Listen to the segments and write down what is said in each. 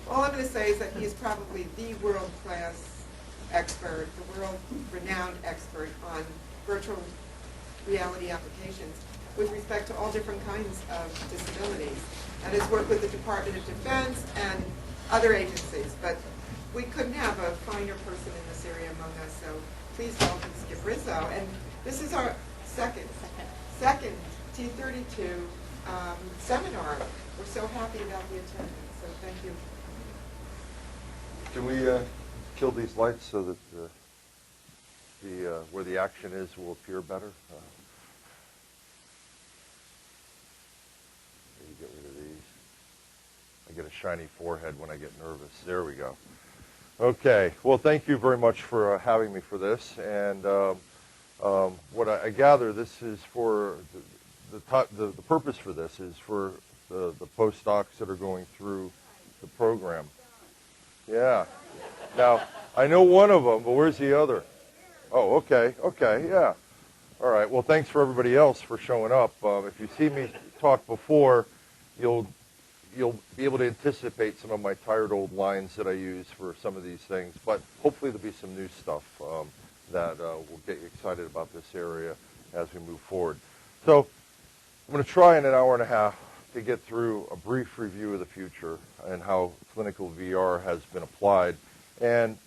All I'm going to say is that he is probably the world-class expert, the world-renowned expert on virtual reality applications with respect to all different kinds of disabilities, and has worked with the Department of Defense and other agencies. But we couldn't have a finer person in this area among us, so please welcome Skip Rizzo. And this is our second T32 seminar. We're so happy about the attendance, so thank you. Can we kill these lights so that where the action is will appear better? Maybe get rid of these. I get a shiny forehead when I get nervous. There we go. Okay. Well, thank you very much for having me for this. And what I gather, this is for the purpose for this is for the postdocs that are going through the program. Yeah. Now, I know one of them, but where's the other? Oh, okay, yeah. All right, well, thanks for everybody else for showing up. If you see me talk before, you'll be able to anticipate some of my tired old lines that I use for some of these things, but hopefully there'll be some new stuff that will get you excited about this area as we move forward. So I'm going to try in an hour and a half to get through a brief review of the future and how clinical VR has been applied. And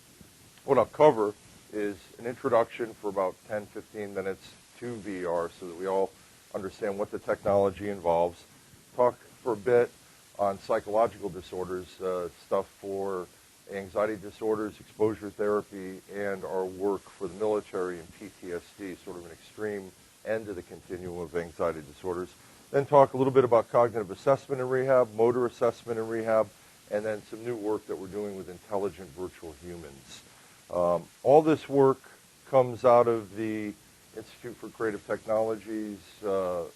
what I'll cover is an introduction for about 10-15 minutes to VR so that we all understand what the technology involves. Talk for a bit on psychological disorders, stuff for anxiety disorders, exposure therapy, and our work for the military and PTSD, sort of an extreme end of the continuum of anxiety disorders. Then talk a little bit about cognitive assessment in rehab, motor assessment in rehab, and then some new work that we're doing with intelligent virtual humans. All this work comes out of the Institute for Creative Technologies. We're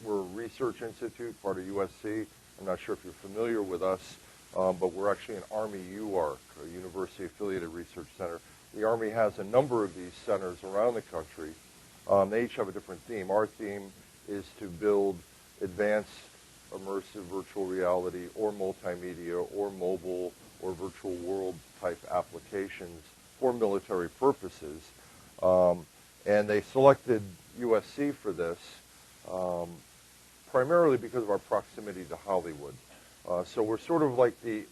a research institute, part of USC. I'm not sure if you're familiar with us, but we're actually an Army UARC, a university-affiliated research center. The Army has a number of these centers around the country. They each have a different theme. Our theme is to build advanced immersive virtual reality or multimedia or mobile or virtual world type applications for military purposes. And they selected USC for this primarily because of our proximity to Hollywood. So we're sort of like the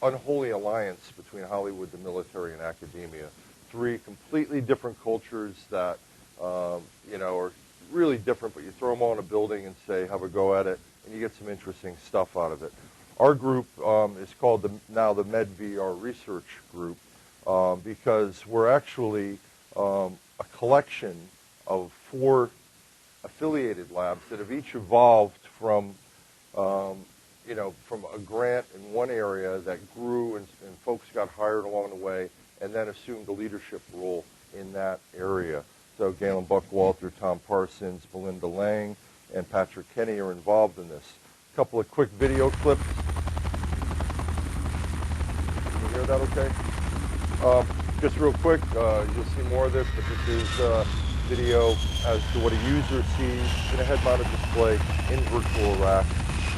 unholy alliance between Hollywood, the military, and academia. Three completely different cultures that are really different, but you throw them all in a building and say, have a go at it, and you get some interesting stuff out of it. Our group is called now the MedVR Research Group because we're actually a collection of 4 affiliated labs that have each evolved from from a grant in one area that grew and folks got hired along the way and then assumed a leadership role in that area. So Galen Buckwalter, Tom Parsons, Belinda Lang, and Patrick Kenny are involved in this. A couple of quick video clips. Can you hear that okay? Just real quick, you'll see more of this, but this is video as to what a user sees in a head-mounted display in virtual rack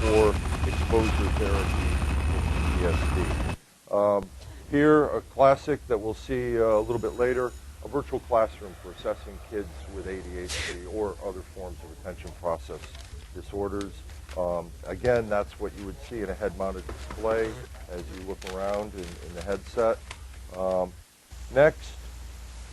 for exposure therapy with PTSD. Here, a classic that we'll see a little bit later, a virtual classroom for assessing kids with ADHD or other forms of attention process disorders. Again, that's what you would see in a head-mounted display as you look around in the headset. Next,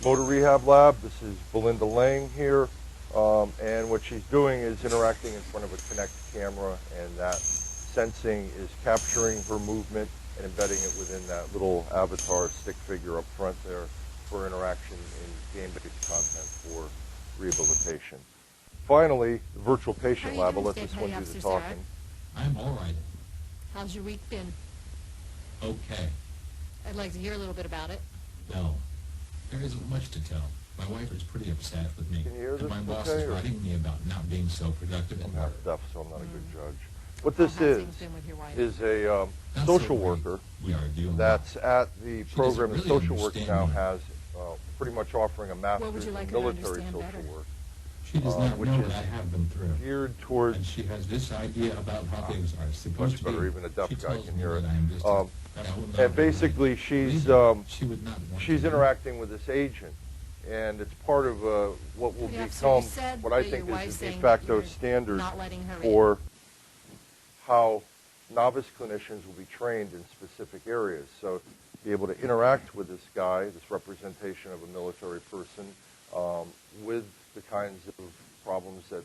motor rehab lab. This is Belinda Lang here, and what she's doing is interacting in front of a Kinect camera, and that sensing is capturing her movement and embedding it within that little avatar stick figure up front there for interaction in game-based content for rehabilitation. Finally, the virtual patient lab. I'll let this one do the talking. I'm all right. How's your week been? Okay. I'd like to hear a little bit about it. No, there isn't much to tell. My wife is pretty upset with me. Can you hear and this my boss okay, is or? writing me about not being so productive at I'm work. half deaf, so I'm not a good judge. What this is a Not social so worker we are doing that's at the She program that doesn't really social work understand now me. has, pretty much offering a What would master's you like in her to military understand social better? work, She does not which know is what I have been through. geared towards And she has this idea about how things are supposed much to be. better. Even a deaf She guy tells can me hear it. that I am just a And basically, she's she would not want she's to. interacting with this agent, and it's part of what will Yeah, so you become said what I that think your is wife's the de saying facto you're standard not letting her in. for how novice clinicians will be trained in specific areas. So be able to interact with this guy, this representation of a military person, with the kinds of problems that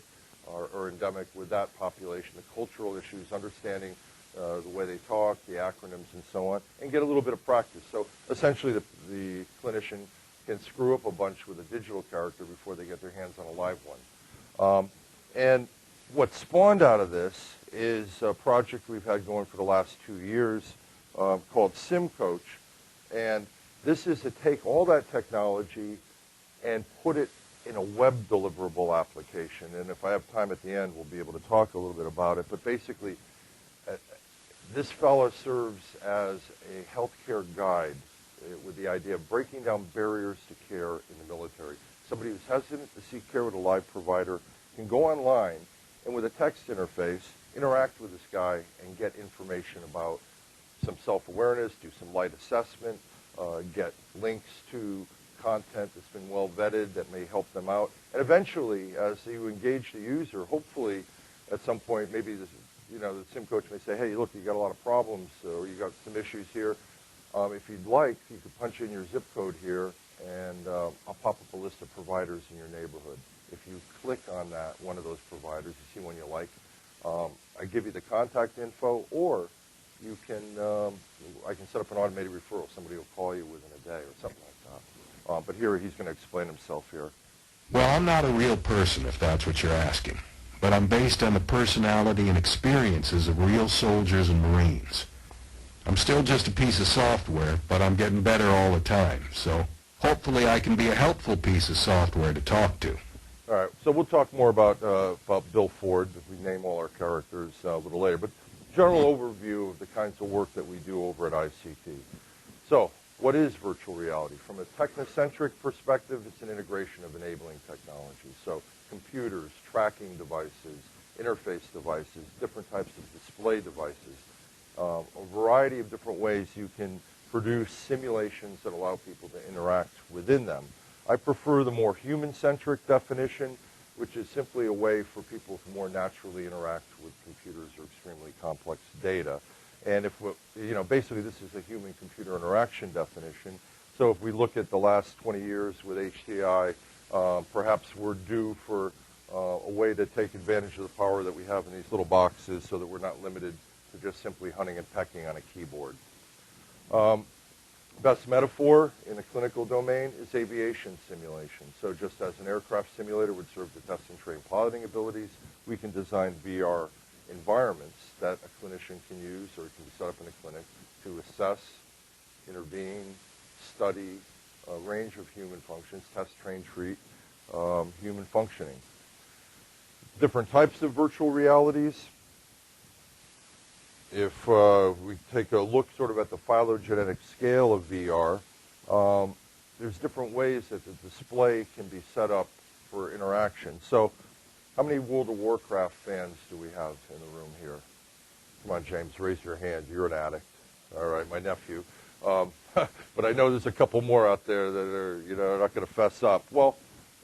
are endemic with that population, the cultural issues, understanding the way they talk, the acronyms, and so on, and get a little bit of practice. So essentially the clinician can screw up a bunch with a digital character before they get their hands on a live one. And what spawned out of this is a project we've had going for the last 2 years called SimCoach. And this is to take all that technology and put it in a web deliverable application. And if I have time at the end, we'll be able to talk a little bit about it. But basically, this fellow serves as a healthcare guide with the idea of breaking down barriers to care in the military. Somebody who's hesitant to seek care with a live provider can go online and with a text interface, interact with this guy and get information about some self-awareness, do some light assessment, get links to content that's been well vetted that may help them out. And eventually, as you engage the user, hopefully at some point, maybe this, the sim coach may say, hey, look, you got a lot of problems or you got some issues here. If you'd like, you could punch in your zip code here and I'll pop up a list of providers in your neighborhood. If you click on that, one of those providers, you see one you like, I give you the contact info, or you can, I can set up an automated referral. Somebody will call you within a day or something like that. But here he's going to explain himself here. Well, I'm not a real person, if that's what you're asking. But I'm based on the personality and experiences of real soldiers and Marines. I'm still just a piece of software, but I'm getting better all the time. So hopefully I can be a helpful piece of software to talk to. All right, so we'll talk more about Bill Ford, if we name all our characters a little later. But general overview of the kinds of work that we do over at ICT. So what is virtual reality? From a technocentric perspective, it's an integration of enabling technology. So computers, tracking devices, interface devices, different types of display devices, a variety of different ways you can produce simulations that allow people to interact within them. I prefer the more human-centric definition, which is simply a way for people to more naturally interact with computers or extremely complex data. And if basically this is a human-computer interaction definition. So if we look at the last 20 years with HDI, perhaps we're due for a way to take advantage of the power that we have in these little boxes so that we're not limited to just simply hunting and pecking on a keyboard. Best metaphor in the clinical domain is aviation simulation. So just as an aircraft simulator would serve to test and train piloting abilities, we can design VR environments that a clinician can use or can be set up in a clinic to assess, intervene, study a range of human functions, test, train, treat human functioning. Different types of virtual realities. If we take a look sort of at the phylogenetic scale of VR, there's different ways that the display can be set up for interaction. So how many World of Warcraft fans do we have in the room here? Come on, James, raise your hand. You're an addict. All right, my nephew. But I know there's a couple more out there that are, not going to fess up. Well,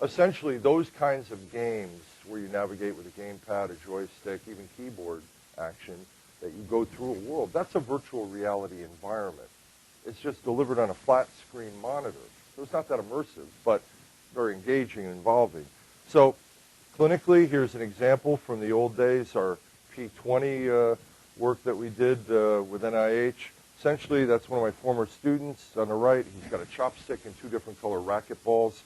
essentially, those kinds of games where you navigate with a gamepad, a joystick, even keyboard action, that you go through a world, that's a virtual reality environment. It's just delivered on a flat screen monitor. So it's not that immersive, but very engaging and involving. So clinically, here's an example from the old days, our P20 work that we did with NIH. Essentially, that's one of my former students on the right. He's got a chopstick and two different color racquetballs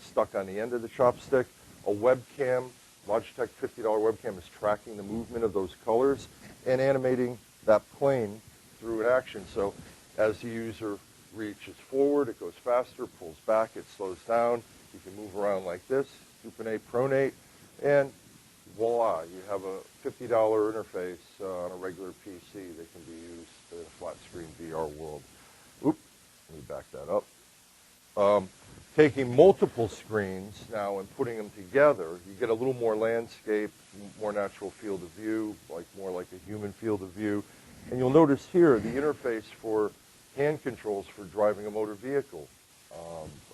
stuck on the end of the chopstick. A webcam, Logitech $50 webcam is tracking the movement of those colors and animating that plane through an action. So as the user reaches forward, it goes faster, pulls back, it slows down. You can move around like this, supinate, pronate, and voila, you have a $50 interface on a regular PC that can be used in a flat screen VR world. Oop, let me back that up. Taking multiple screens now and putting them together, you get a little more landscape, more natural field of view, more like a human field of view. And you'll notice here the interface for hand controls for driving a motor vehicle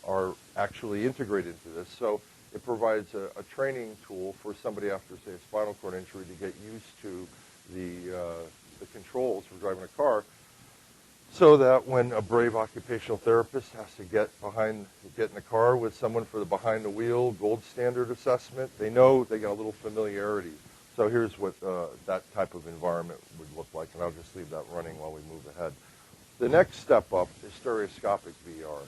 are actually integrated into this. So it provides a training tool for somebody after, say, a spinal cord injury to get used to the controls for driving a car, so that when a brave occupational therapist has to get in the car with someone for the behind the wheel gold standard assessment, they know they got a little familiarity. So here's what that type of environment would look like, and I'll just leave that running while we move ahead. The next step up is stereoscopic VR.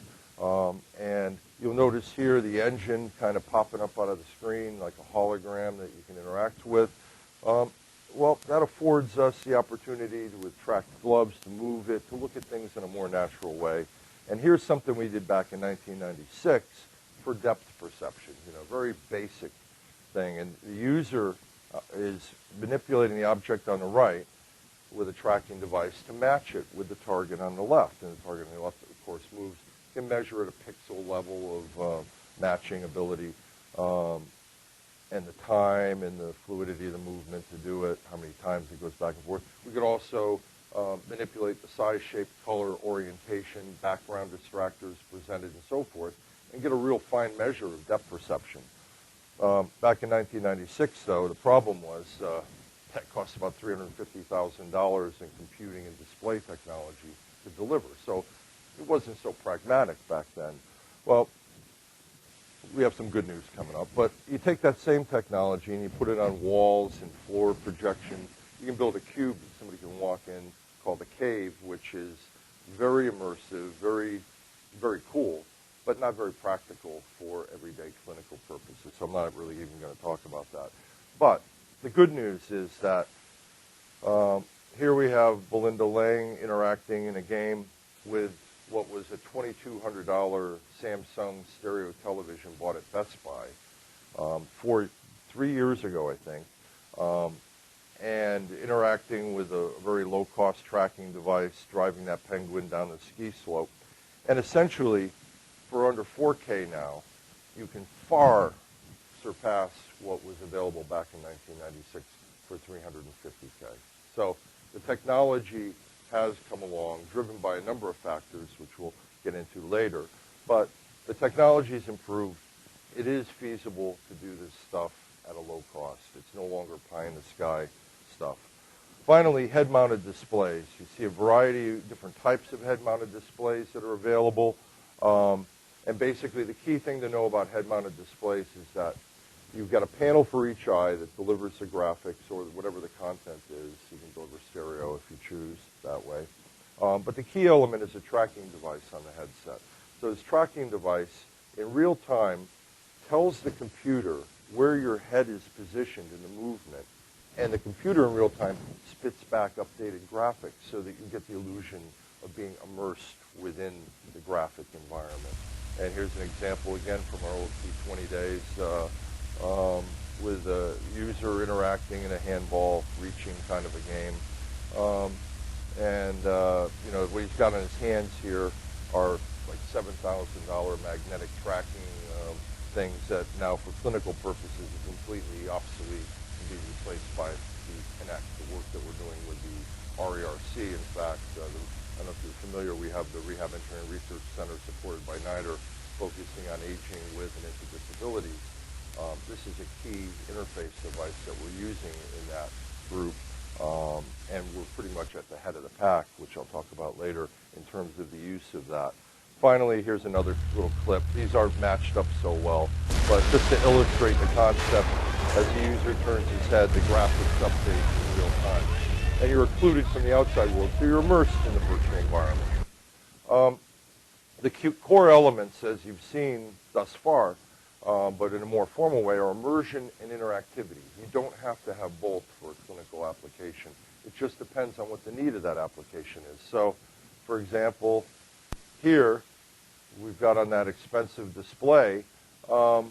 And you'll notice here the engine kind of popping up out of the screen like a hologram that you can interact with. Well, that affords us the opportunity to attract gloves, to move it, to look at things in a more natural way. And here's something we did back in 1996 for depth perception, very basic thing. And the user is manipulating the object on the right with a tracking device to match it with the target on the left. And the target on the left, of course, moves. You can measure at a pixel level of matching ability. And the time and the fluidity of the movement to do it, how many times it goes back and forth. We could also manipulate the size, shape, color, orientation, background distractors presented, and so forth, and get a real fine measure of depth perception. Back in 1996, though, the problem was that cost about $350,000 in computing and display technology to deliver. So it wasn't so pragmatic back then. Well, we have some good news coming up, but you take that same technology and you put it on walls and floor projections. You can build a cube that somebody can walk in called a cave, which is very immersive, very, very cool, but not very practical for everyday clinical purposes. So I'm not really even going to talk about that. But the good news is that here we have Belinda Lang interacting in a game with what was a $2,200 Samsung stereo television bought at Best Buy 3 years ago, I think, and interacting with a very low-cost tracking device, driving that penguin down the ski slope. And essentially, for under 4K now, you can far surpass what was available back in 1996 for 350K. So the technology has come along, driven by a number of factors, which we'll get into later. But the technology has improved. It is feasible to do this stuff at a low cost. It's no longer pie-in-the-sky stuff. Finally, head-mounted displays. You see a variety of different types of head-mounted displays that are available. And basically, the key thing to know about head-mounted displays is that you've got a panel for each eye that delivers the graphics or whatever the content is. You can deliver stereo if you choose that way. But the key element is a tracking device on the headset. So this tracking device, in real time, tells the computer where your head is positioned in the movement. And the computer, in real time, spits back updated graphics so that you get the illusion of being immersed within the graphic environment. And here's an example, again, from our old T20 days, with a user interacting in a handball, reaching kind of a game. What he's got on his hands here are like $7,000 magnetic tracking things that now, for clinical purposes, are completely obsolete and be replaced by the Connect, the work that we're doing with the RERC. In fact, I don't know if you're familiar, we have the Rehab Engineering Research Center supported by NIDR, focusing on aging with and into disabilities. This is a key interface device that we're using in that group, and we're pretty much at the head of the pack, which I'll talk about later in terms of the use of that. Finally, here's another little clip. These aren't matched up so well, but just to illustrate the concept, as the user turns his head, the graphics update in real time. And you're occluded from the outside world, so you're immersed in the virtual environment. The core elements, as you've seen thus far, but in a more formal way, are immersion and interactivity. You don't have to have both for a clinical application. It just depends on what the need of that application is. So, for example, here we've got on that expensive display a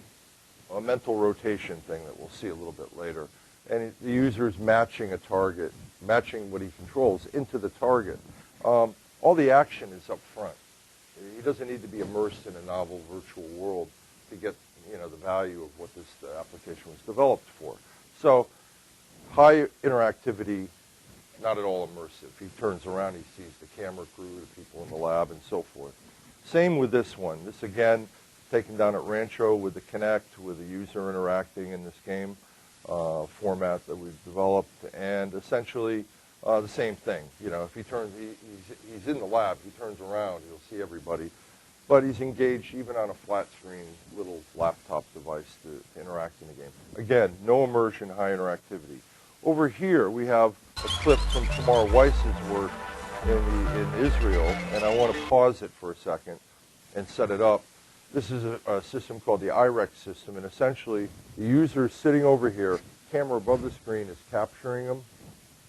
mental rotation thing that we'll see a little bit later. And the user is matching a target, matching what he controls into the target. All the action is up front. He doesn't need to be immersed in a novel virtual world to get the value of what this application was developed for. So high interactivity, not at all immersive. He turns around, he sees the camera crew, the people in the lab, and so forth. Same with this one. This, again, taken down at Rancho with the Kinect, with the user interacting in this game format that we've developed, and essentially the same thing. You know, if he turns, he's in the lab, he turns around, he'll see everybody, but he's engaged even on a flat screen little laptop device to interact in the game. Again, no immersion, high interactivity. Over here, we have a clip from Tamar Weiss's work in Israel, and I want to pause it for a second and set it up. This is a system called the IREX system, and essentially the user sitting over here, camera above the screen is capturing him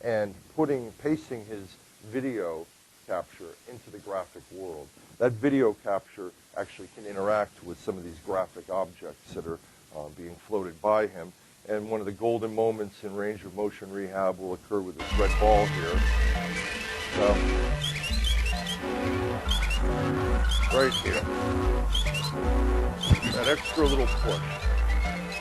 and pasting his video capture into the graphic world. That video capture actually can interact with some of these graphic objects that are being floated by him. And one of the golden moments in range of motion rehab will occur with this red ball here. So, right here. That extra little push.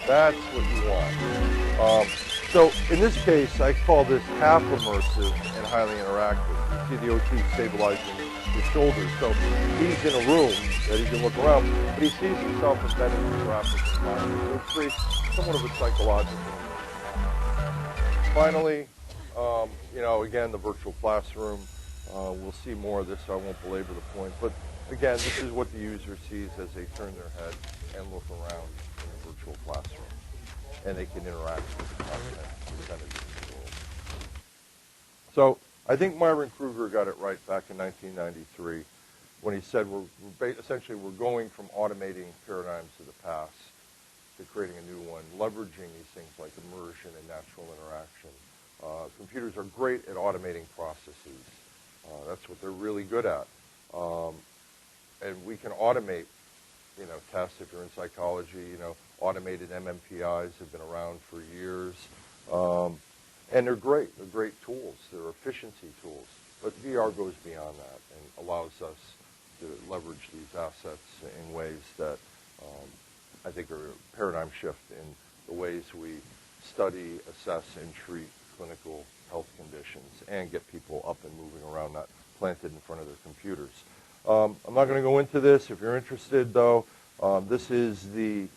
That's what you want. So in this case, I call this half immersive and highly interactive. You see the OT stabilizing his shoulders. So he's in a room that he can look around, but he sees himself embedded in the graphic environment. So it creates somewhat of a psychological immersion. Finally, you know, again, the virtual classroom. We'll see more of this, so I won't belabor the point. But again, this is what the user sees as they turn their head and look around in the virtual classroom. And they can interact with the content presented in the world. So I think Myron Kruger got it right back in 1993 when he said essentially we're going from automating paradigms of the past to creating a new one, leveraging these things like immersion and natural interaction. Computers are great at automating processes. That's what they're really good at. And we can automate, you know, tests. If you're in psychology, you know, automated MMPIs have been around for years. And they're great. They're great tools. They're efficiency tools. But VR goes beyond that and allows us to leverage these assets in ways that I think are a paradigm shift in the ways we study, assess, and treat clinical health conditions and get people up and moving around, not planted in front of their computers. I'm not going to go into this. If you're interested, though, this is the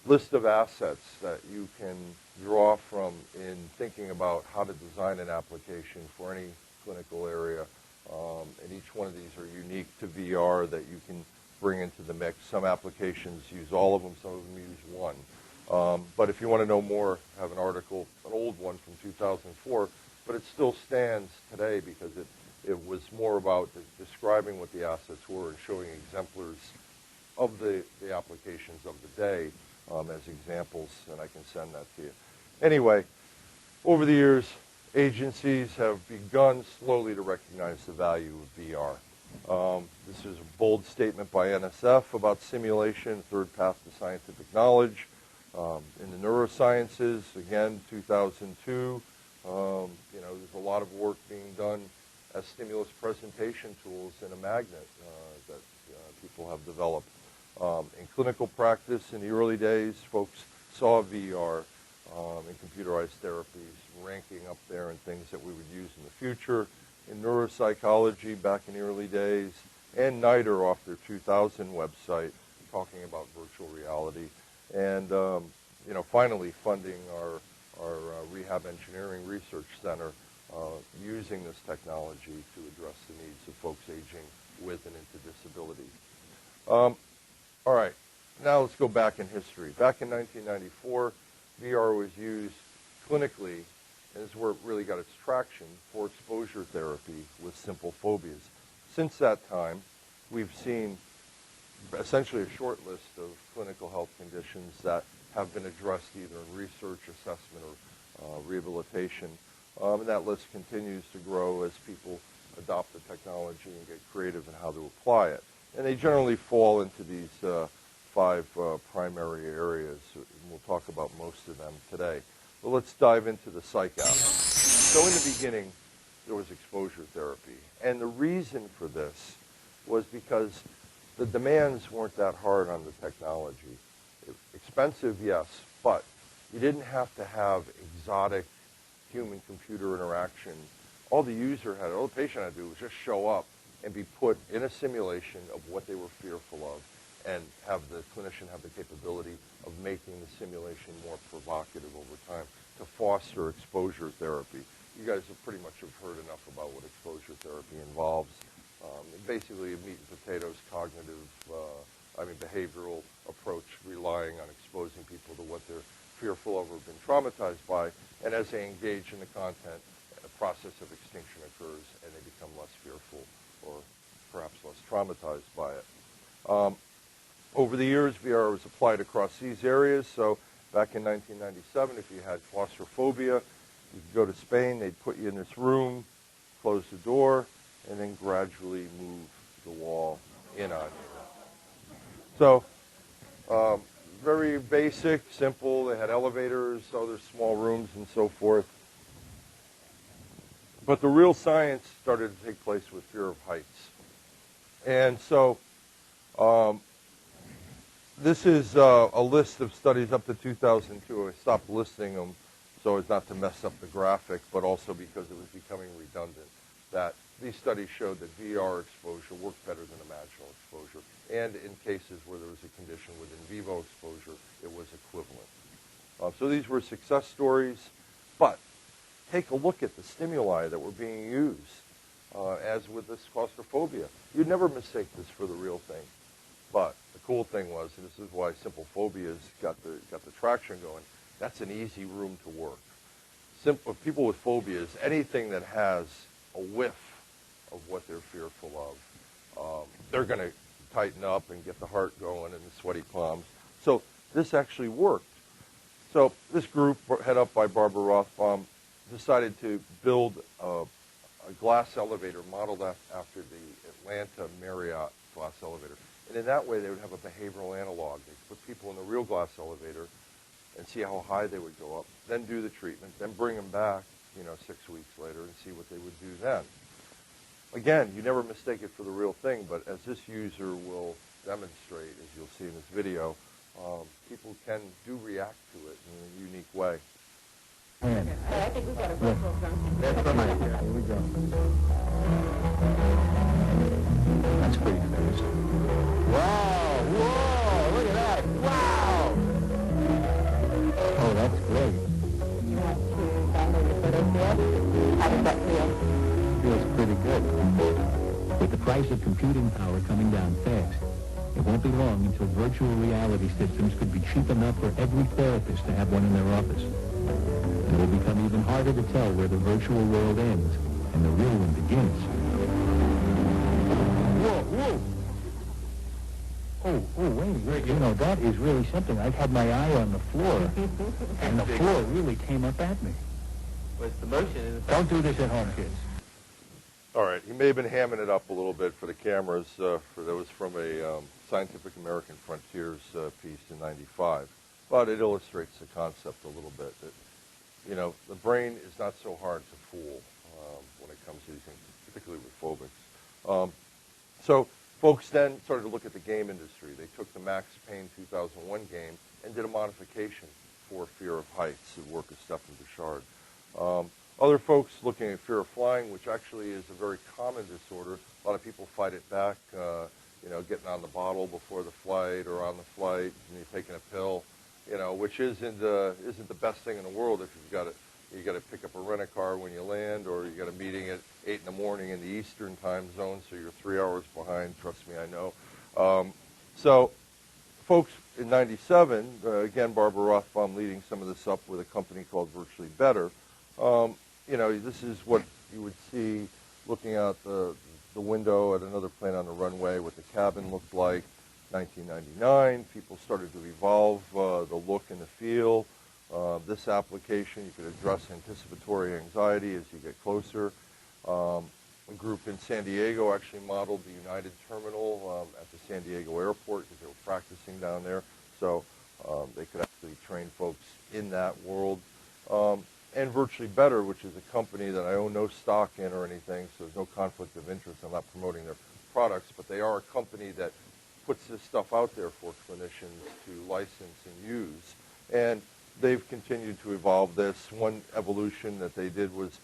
list of assets that you can draw from in thinking about how to design an application for any clinical area. And each one of these are unique to VR that you can bring into the mix. Some applications use all of them. Some of them use one. But if you want to know more, I have an article, an old one from 2004, but it still stands today because it was more about describing what the assets were and showing exemplars of the applications of the day as examples, and I can send that to you. Anyway, over the years, agencies have begun slowly to recognize the value of VR. This is a bold statement by NSF about simulation, third path to scientific knowledge. In the neurosciences, again, 2002, you know, there's a lot of work being done as stimulus presentation tools in a magnet that people have developed. In clinical practice, in the early days, folks saw VR in computerized therapies ranking up there in things that we would use in the future. In neuropsychology, back in the early days, and NIDR off their 2000 website, talking about virtual reality. And, you know, finally funding our Rehab Engineering Research Center using this technology to address the needs of folks aging with and into disability. All right, now let's go back in history. Back in 1994, VR was used clinically, and this is where it really got its traction, for exposure therapy with simple phobias. Since that time, we've seen essentially a short list of clinical health conditions that have been addressed either in research, assessment, or rehabilitation. And that list continues to grow as people adopt the technology and get creative in how to apply it. And they generally fall into these 5 primary areas. And we'll talk about most of them today. But let's dive into the psych aspect. So in the beginning, there was exposure therapy. And the reason for this was because the demands weren't that hard on the technology. Expensive, yes, but you didn't have to have exotic human-computer interaction all the user had, all the patient had to do was just show up and be put in a simulation of what they were fearful of, and have the clinician have the capability of making the simulation more provocative over time to foster exposure therapy. You guys have pretty much heard enough about what exposure therapy involves. Basically, a meat and potatoes cognitive, behavioral approach relying on exposing people to what they're fearful of or been traumatized by, and as they engage in the content, a process of extinction occurs and they become less fearful or perhaps less traumatized by it. Over the years, VR was applied across these areas. So back in 1997, if you had claustrophobia, you could go to Spain, they'd put you in this room, close the door, and then gradually move the wall in on you. So very basic, simple. They had elevators, other small rooms, and so forth. But the real science started to take place with fear of heights. And so this is a list of studies up to 2002. I stopped listing them so as not to mess up the graphic, but also because it was becoming redundant, that these studies showed that VR exposure worked better than imaginal exposure. And in cases where there was a condition with in vivo exposure, it was equivalent. So these were success stories, but take a look at the stimuli that were being used, as with this claustrophobia. You'd never mistake this for the real thing. But the cool thing was, and this is why simple phobias got the traction going, that's an easy room to work. Simple, people with phobias, anything that has a whiff of what they're fearful of, they're going to tighten up and get the heart going and the sweaty palms. So this actually worked. So this group, head up by Barbara Rothbaum, decided to build a glass elevator modeled after the Atlanta Marriott glass elevator. And in that way, they would have a behavioral analog. They'd put people in the real glass elevator and see how high they would go up, then do the treatment, then bring them back, 6 weeks later and see what they would do then. Again, you never mistake it for the real thing, but as this user will demonstrate, as you'll see in this video, people can do react to it in a unique way. I think we've got a virtual junction. Here we go. That's pretty fast. Wow! Whoa! Look at that! Wow! Oh, that's great. You want to download your photos here? How does that feel? Feels pretty good. With the price of computing power coming down fast, it won't be long until virtual reality systems could be cheap enough for every therapist to have one in their office. And it will become even harder to tell where the virtual world ends and the real one begins. Whoa! Oh, wait, that is really something. I've had my eye on the floor, and the floor really came up at me. Was the motion? Don't do this at home, kids. All right, he may have been hamming it up a little bit for the cameras. That was from a Scientific American Frontiers piece in '95, but it illustrates the concept a little bit. That the brain is not so hard to fool when it comes to these things, particularly with phobics. So folks then started to look at the game industry. They took the Max Payne 2001 game and did a modification for fear of heights, the work of Stephan Bouchard. Other folks looking at fear of flying, which actually is a very common disorder. A lot of people fight it back, getting on the bottle before the flight or on the flight, and you're taking a pill, which isn't the best thing in the world if you got to pick up a rent-a-car when you land, or you got a meeting at 8 in the morning in the Eastern time zone, so you're 3 hours behind. Trust me, I know. So folks in '97, again, Barbara Rothbaum leading some of this up with a company called Virtually Better. This is what you would see looking out the window at another plane on the runway, what the cabin looked like. 1999, people started to evolve the look and the feel. This application, you could address anticipatory anxiety as you get closer. A group in San Diego actually modeled the United Terminal at the San Diego airport because they were practicing down there. So they could actually train folks in that world. And Virtually Better, which is a company that I own no stock in or anything, so there's no conflict of interest. I'm not promoting their products, but they are a company that puts this stuff out there for clinicians to license and use. And they've continued to evolve this. One evolution that they did was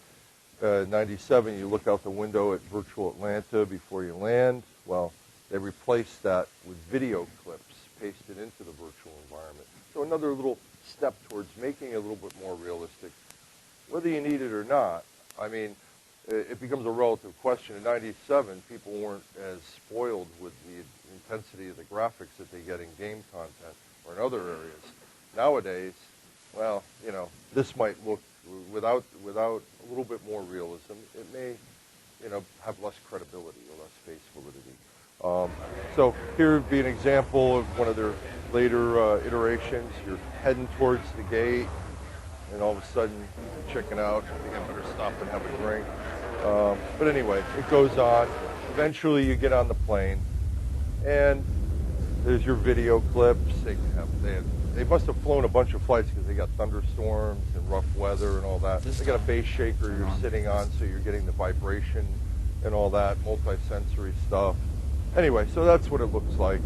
97, you look out the window at virtual Atlanta before you land. Well, they replaced that with video clips pasted into the virtual environment. So another little step towards making it a little bit more realistic. Whether you need it or not, I mean, it becomes a relative question. In 97, people weren't as spoiled with the intensity of the graphics that they get in game content or in other areas. Nowadays, well, you know, this might look, without a little bit more realism, it may, you know, have less credibility or less face validity. So here would be an example of one of their later iterations. You're heading towards the gate, and all of a sudden you chicken out. I think I better stop and have a drink. But anyway, it goes on. Eventually you get on the plane, and there's your video clips. They must have flown a bunch of flights because they got thunderstorms and rough weather and all that. They got a base shaker you're sitting on, so you're getting the vibration and all that, multi-sensory stuff. Anyway, so that's what it looks like.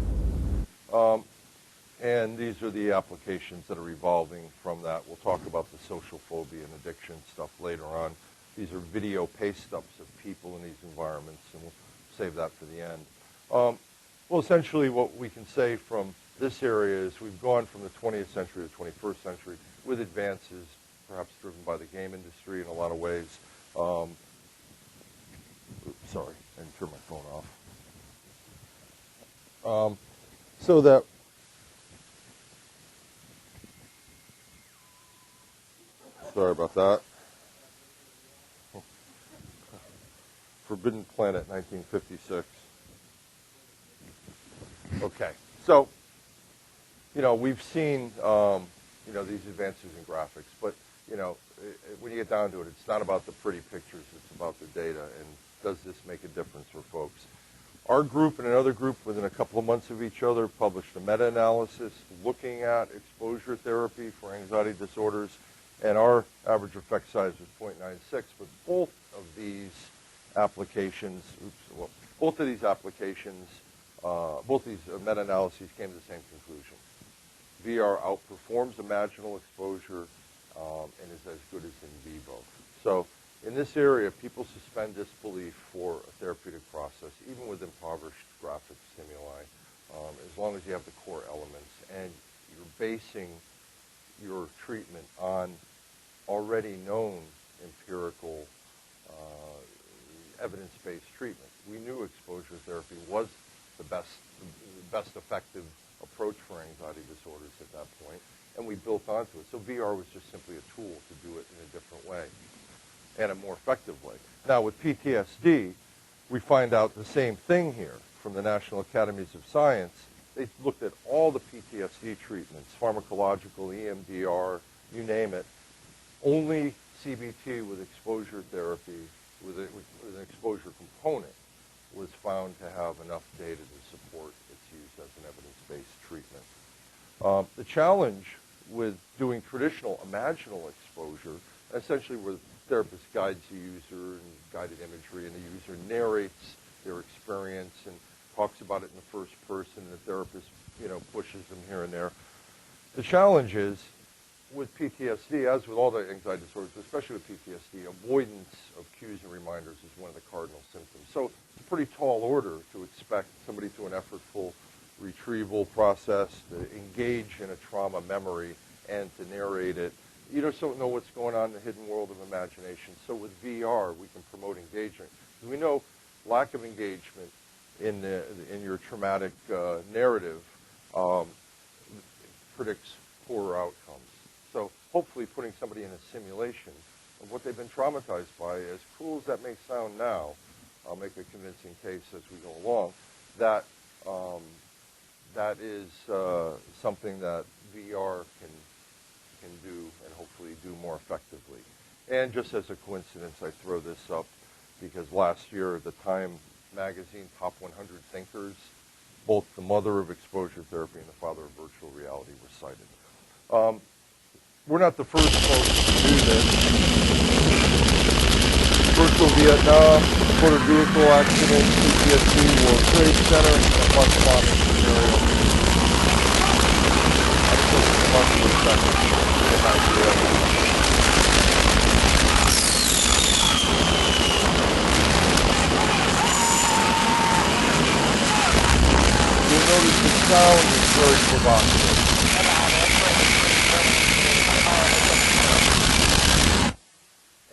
And these are the applications that are evolving from that. We'll talk about the social phobia and addiction stuff later on. These are video paste-ups of people in these environments, and we'll save that for the end. Well, essentially what we can say from this area is we've gone from the 20th century to the 21st century with advances, perhaps driven by the game industry in a lot of ways. Sorry, I didn't turn my phone off. So that sorry about that. Forbidden Planet, 1956. Okay, so, you know, we've seen, you know, these advances in graphics, but, you know, when you get down to it, it's not about the pretty pictures, it's about the data, and does this make a difference for folks? Our group and another group within a couple of months of each other published a meta-analysis looking at exposure therapy for anxiety disorders, and our average effect size was 0.96, but both of these applications, both these meta-analyses came to the same conclusion. VR outperforms imaginal exposure and is as good as in vivo. So in this area, people suspend disbelief for a therapeutic process, even with impoverished graphic stimuli, as long as you have the core elements and you're basing your treatment on already known empirical evidence-based treatment. We knew exposure therapy was the best effective approach for anxiety disorders at that point, and we built onto it. So VR was just simply a tool to do it in a different way and a more effective way. Now with PTSD, we find out the same thing here from the National Academies of Science. They looked at all the PTSD treatments, pharmacological, EMDR, you name it. Only CBT with exposure therapy, with an exposure component, was found to have enough data to support its use as an evidence-based treatment. The challenge with doing traditional imaginal exposure, essentially where the therapist guides the user and guided imagery, and the user narrates their experience and talks about it in the first person, and the therapist, you know, pushes them here and there. The challenge is, with PTSD, as with all the anxiety disorders, especially with PTSD, avoidance of cues and reminders is one of the cardinal symptoms. So it's a pretty tall order to expect somebody through an effortful retrieval process to engage in a trauma memory and to narrate it. You just don't know what's going on in the hidden world of imagination. So with VR, we can promote engagement. We know lack of engagement in your traumatic narrative predicts poorer outcomes. So hopefully putting somebody in a simulation of what they've been traumatized by, as cool as that may sound now, I'll make a convincing case as we go along, that that is something that VR can do and hopefully do more effectively. And just as a coincidence, I throw this up because last year the Time magazine Top 100 Thinkers, both the mother of exposure therapy and the father of virtual reality were cited. We're not the first folks to do this. Virtual Vietnam, motor vehicle accident, PTSD, World Trade Center, and bus bombing scenario. I just want to come up for a second to get an idea. sound is very provocative.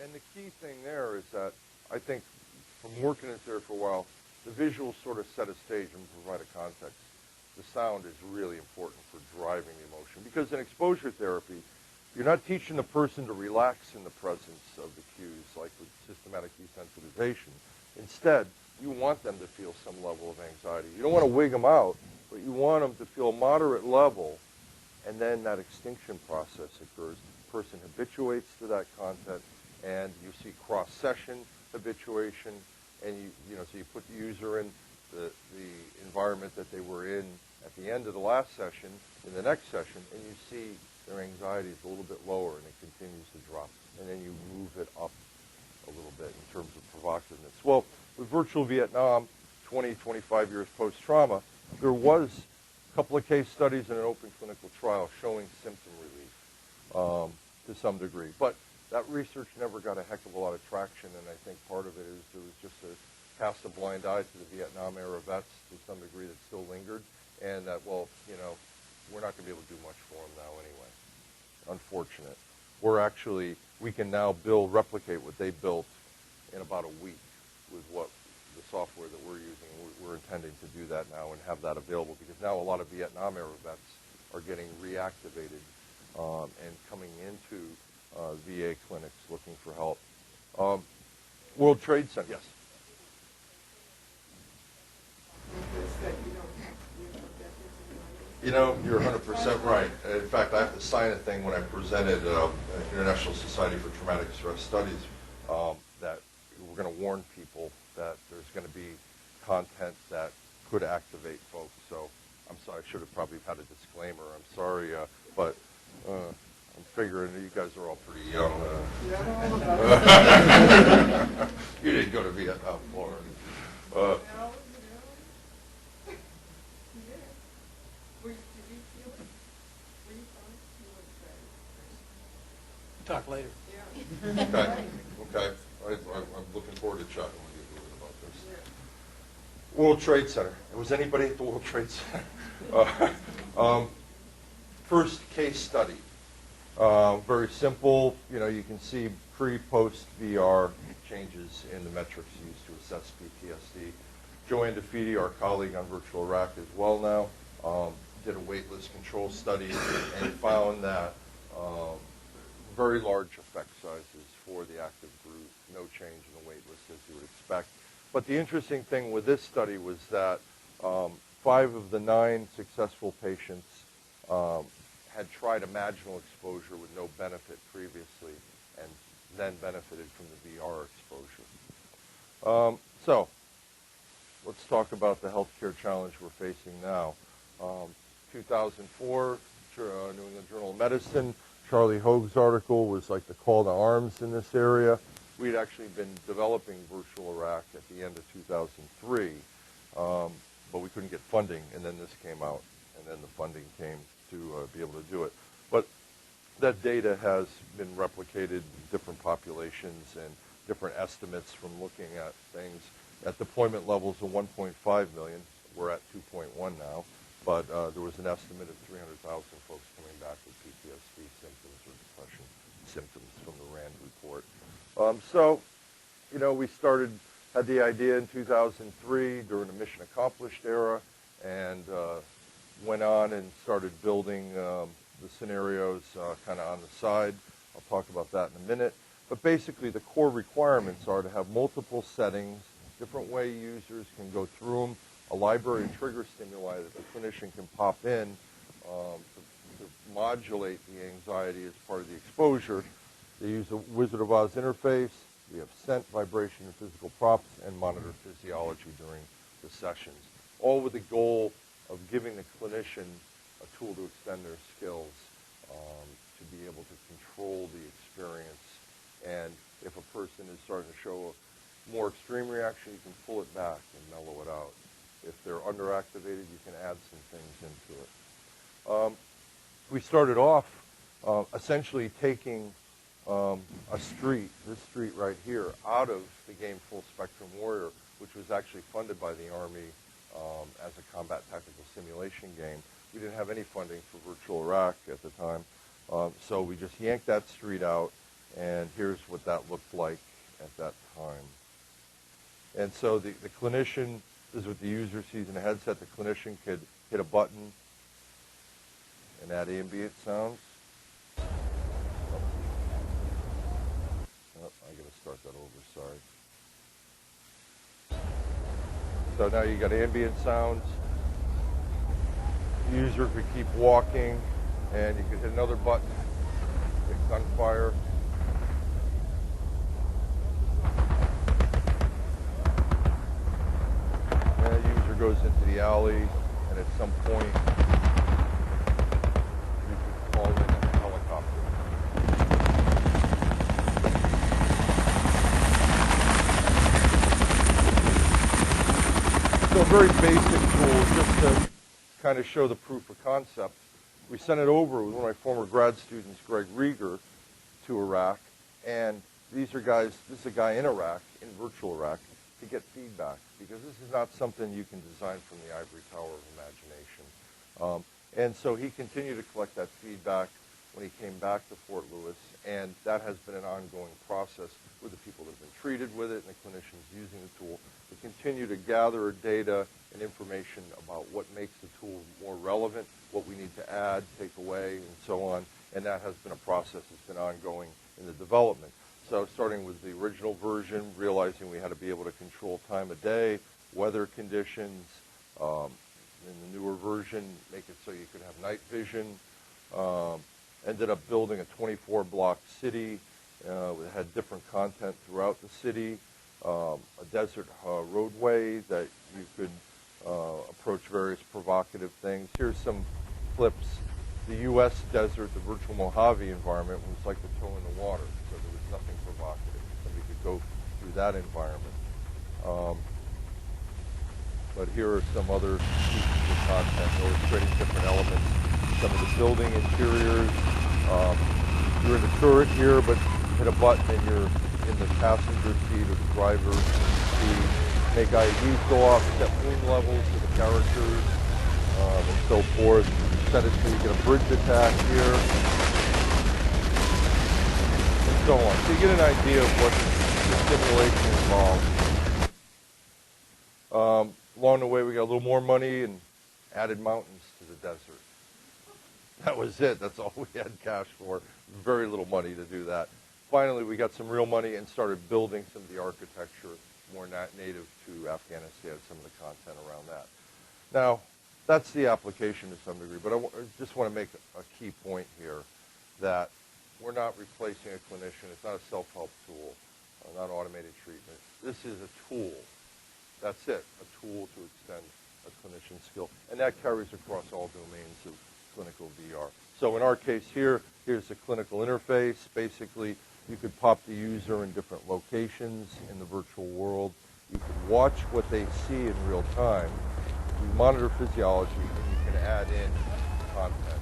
And the key thing there is that I think from working in there for a while, the visuals sort of set a stage and provide a context. The sound is really important for driving the emotion. Because in exposure therapy, you're not teaching the person to relax in the presence of the cues, like with systematic desensitization. Instead, you want them to feel some level of anxiety. You don't want to wig them out, but you want them to feel a moderate level, and then that extinction process occurs. The person habituates to that content, and you see cross-session habituation, and so you put the user in the environment that they were in at the end of the last session, in the next session, and you see their anxiety is a little bit lower, and it continues to drop, and then you move it up a little bit in terms of provocativeness. Well, with virtual Vietnam, 20, 25 years post-trauma, there was a couple of case studies in an open clinical trial showing symptom relief to some degree. But that research never got a heck of a lot of traction, and I think part of it is there was just a cast a blind eye to the Vietnam-era vets to some degree that still lingered, and that, well, we're not going to be able to do much for them now anyway. Unfortunate. We can now replicate what they built in about a week with what the software that we're using. We're intending to do that now and have that available, because now a lot of Vietnam-era vets are getting reactivated and coming into VA clinics looking for help. World Trade Center, yes. You're 100% right. In fact, I have to sign a thing when I presented International Society for Traumatic Stress Studies that we're going to warn people that there's going to be content that could activate folks. So I'm sorry, I should have probably had a disclaimer. I'm sorry, but I'm figuring you guys are all pretty young. You didn't go to Vietnam, Florida. Talk later. Okay. I'm looking forward to chatting with you a little bit about this. World Trade Center. Was anybody at the World Trade Center? First case study. Very simple. You can see pre-post VR changes in the metrics used to assess PTSD. Joanne DeFede, our colleague on Virtual Iraq as well now, did a waitlist control study and found that very large effect sizes for the active group, no change in the wait list as you would expect. But the interesting thing with this study was that 5 of the 9 successful patients had tried imaginal exposure with no benefit previously and then benefited from the VR exposure. So let's talk about the healthcare challenge we're facing now. 2004, New England Journal of Medicine, Charlie Hoag's article was like the call to arms in this area. We'd actually been developing virtual Iraq at the end of 2003, but we couldn't get funding, and then this came out, and then the funding came to be able to do it. But that data has been replicated in different populations and different estimates from looking at things. At deployment levels of 1.5 million, we're at 2.1 now, but there was an estimate of 300,000 folks coming back with PTSD symptoms or depression symptoms from the RAND report. We had the idea in 2003 during the Mission Accomplished era, and went on and started building the scenarios kind of on the side. I'll talk about that in a minute. But basically, the core requirements are to have multiple settings, different way users can go through them, a library of trigger stimuli that the clinician can pop in to modulate the anxiety as part of the exposure. They use a Wizard of Oz interface. We have scent, vibration, and physical props, and monitor physiology during the sessions, all with the goal of giving the clinician a tool to extend their skills to be able to control the experience. And if a person is starting to show a more extreme reaction, you can pull it back and mellow it out. If they're underactivated, you can add some things into it. We started off essentially taking this street right here, out of the game Full Spectrum Warrior, which was actually funded by the Army as a combat tactical simulation game. We didn't have any funding for virtual Iraq at the time, so we just yanked that street out, and here's what that looked like at that time. And so the clinician, this is what the user sees in the headset. The clinician could hit a button and add ambient sounds. Oh, I got to start that over, sorry. So now you got ambient sounds. The user could keep walking, and you could hit another button, get gunfire. And the user goes into the alley, and at some point, you could call in a helicopter. So a very basic tool, just to kind of show the proof of concept. We sent it over with one of my former grad students, Greg Rieger, to Iraq, and these are guys, this is a guy in Iraq, in virtual Iraq, to get feedback, because this is not something you can design from the ivory tower of imagination. And so he continued to collect that feedback when he came back to Fort Lewis, and that has been an ongoing process with the people that have been treated with it and the clinicians using the tool to continue to gather data and information about what makes the tool more relevant, what we need to add, take away, and so on. And that has been a process that's been ongoing in the development. So starting with the original version, realizing we had to be able to control time of day, weather conditions. In the newer version, make it so you could have night vision. Ended up building a 24-block city. It had different content throughout the city. A desert roadway that you could approach various provocative things. Here's some clips. The U.S. desert, the virtual Mojave environment, was like the toe in the water, so there was nothing provocative. Somebody could go through that environment. But here are some other pieces of content illustrating different elements. Some of the building interiors. You're in the turret here, but hit a button and you're in the passenger seat or the driver's seat. Make IDs go off, set wound levels to the characters, and so forth. Set it so you get a bridge attack here, and so on. So you get an idea of what the simulation involves. Along the way, we got a little more money and added mountains to the desert. That was it. That's all we had cash for. Very little money to do that. Finally, we got some real money and started building some of the architecture more native to Afghanistan, some of the content around that. Now, that's the application to some degree, but I just want to make a key point here that we're not replacing a clinician. It's not a self-help tool, not automated treatment. This is a tool. That's it, a tool to extend a clinician's skill. And that carries across all domains of clinical VR. So in our case here, here's the clinical interface. Basically, you could pop the user in different locations in the virtual world. You can watch what they see in real time. You monitor physiology, and you can add in content.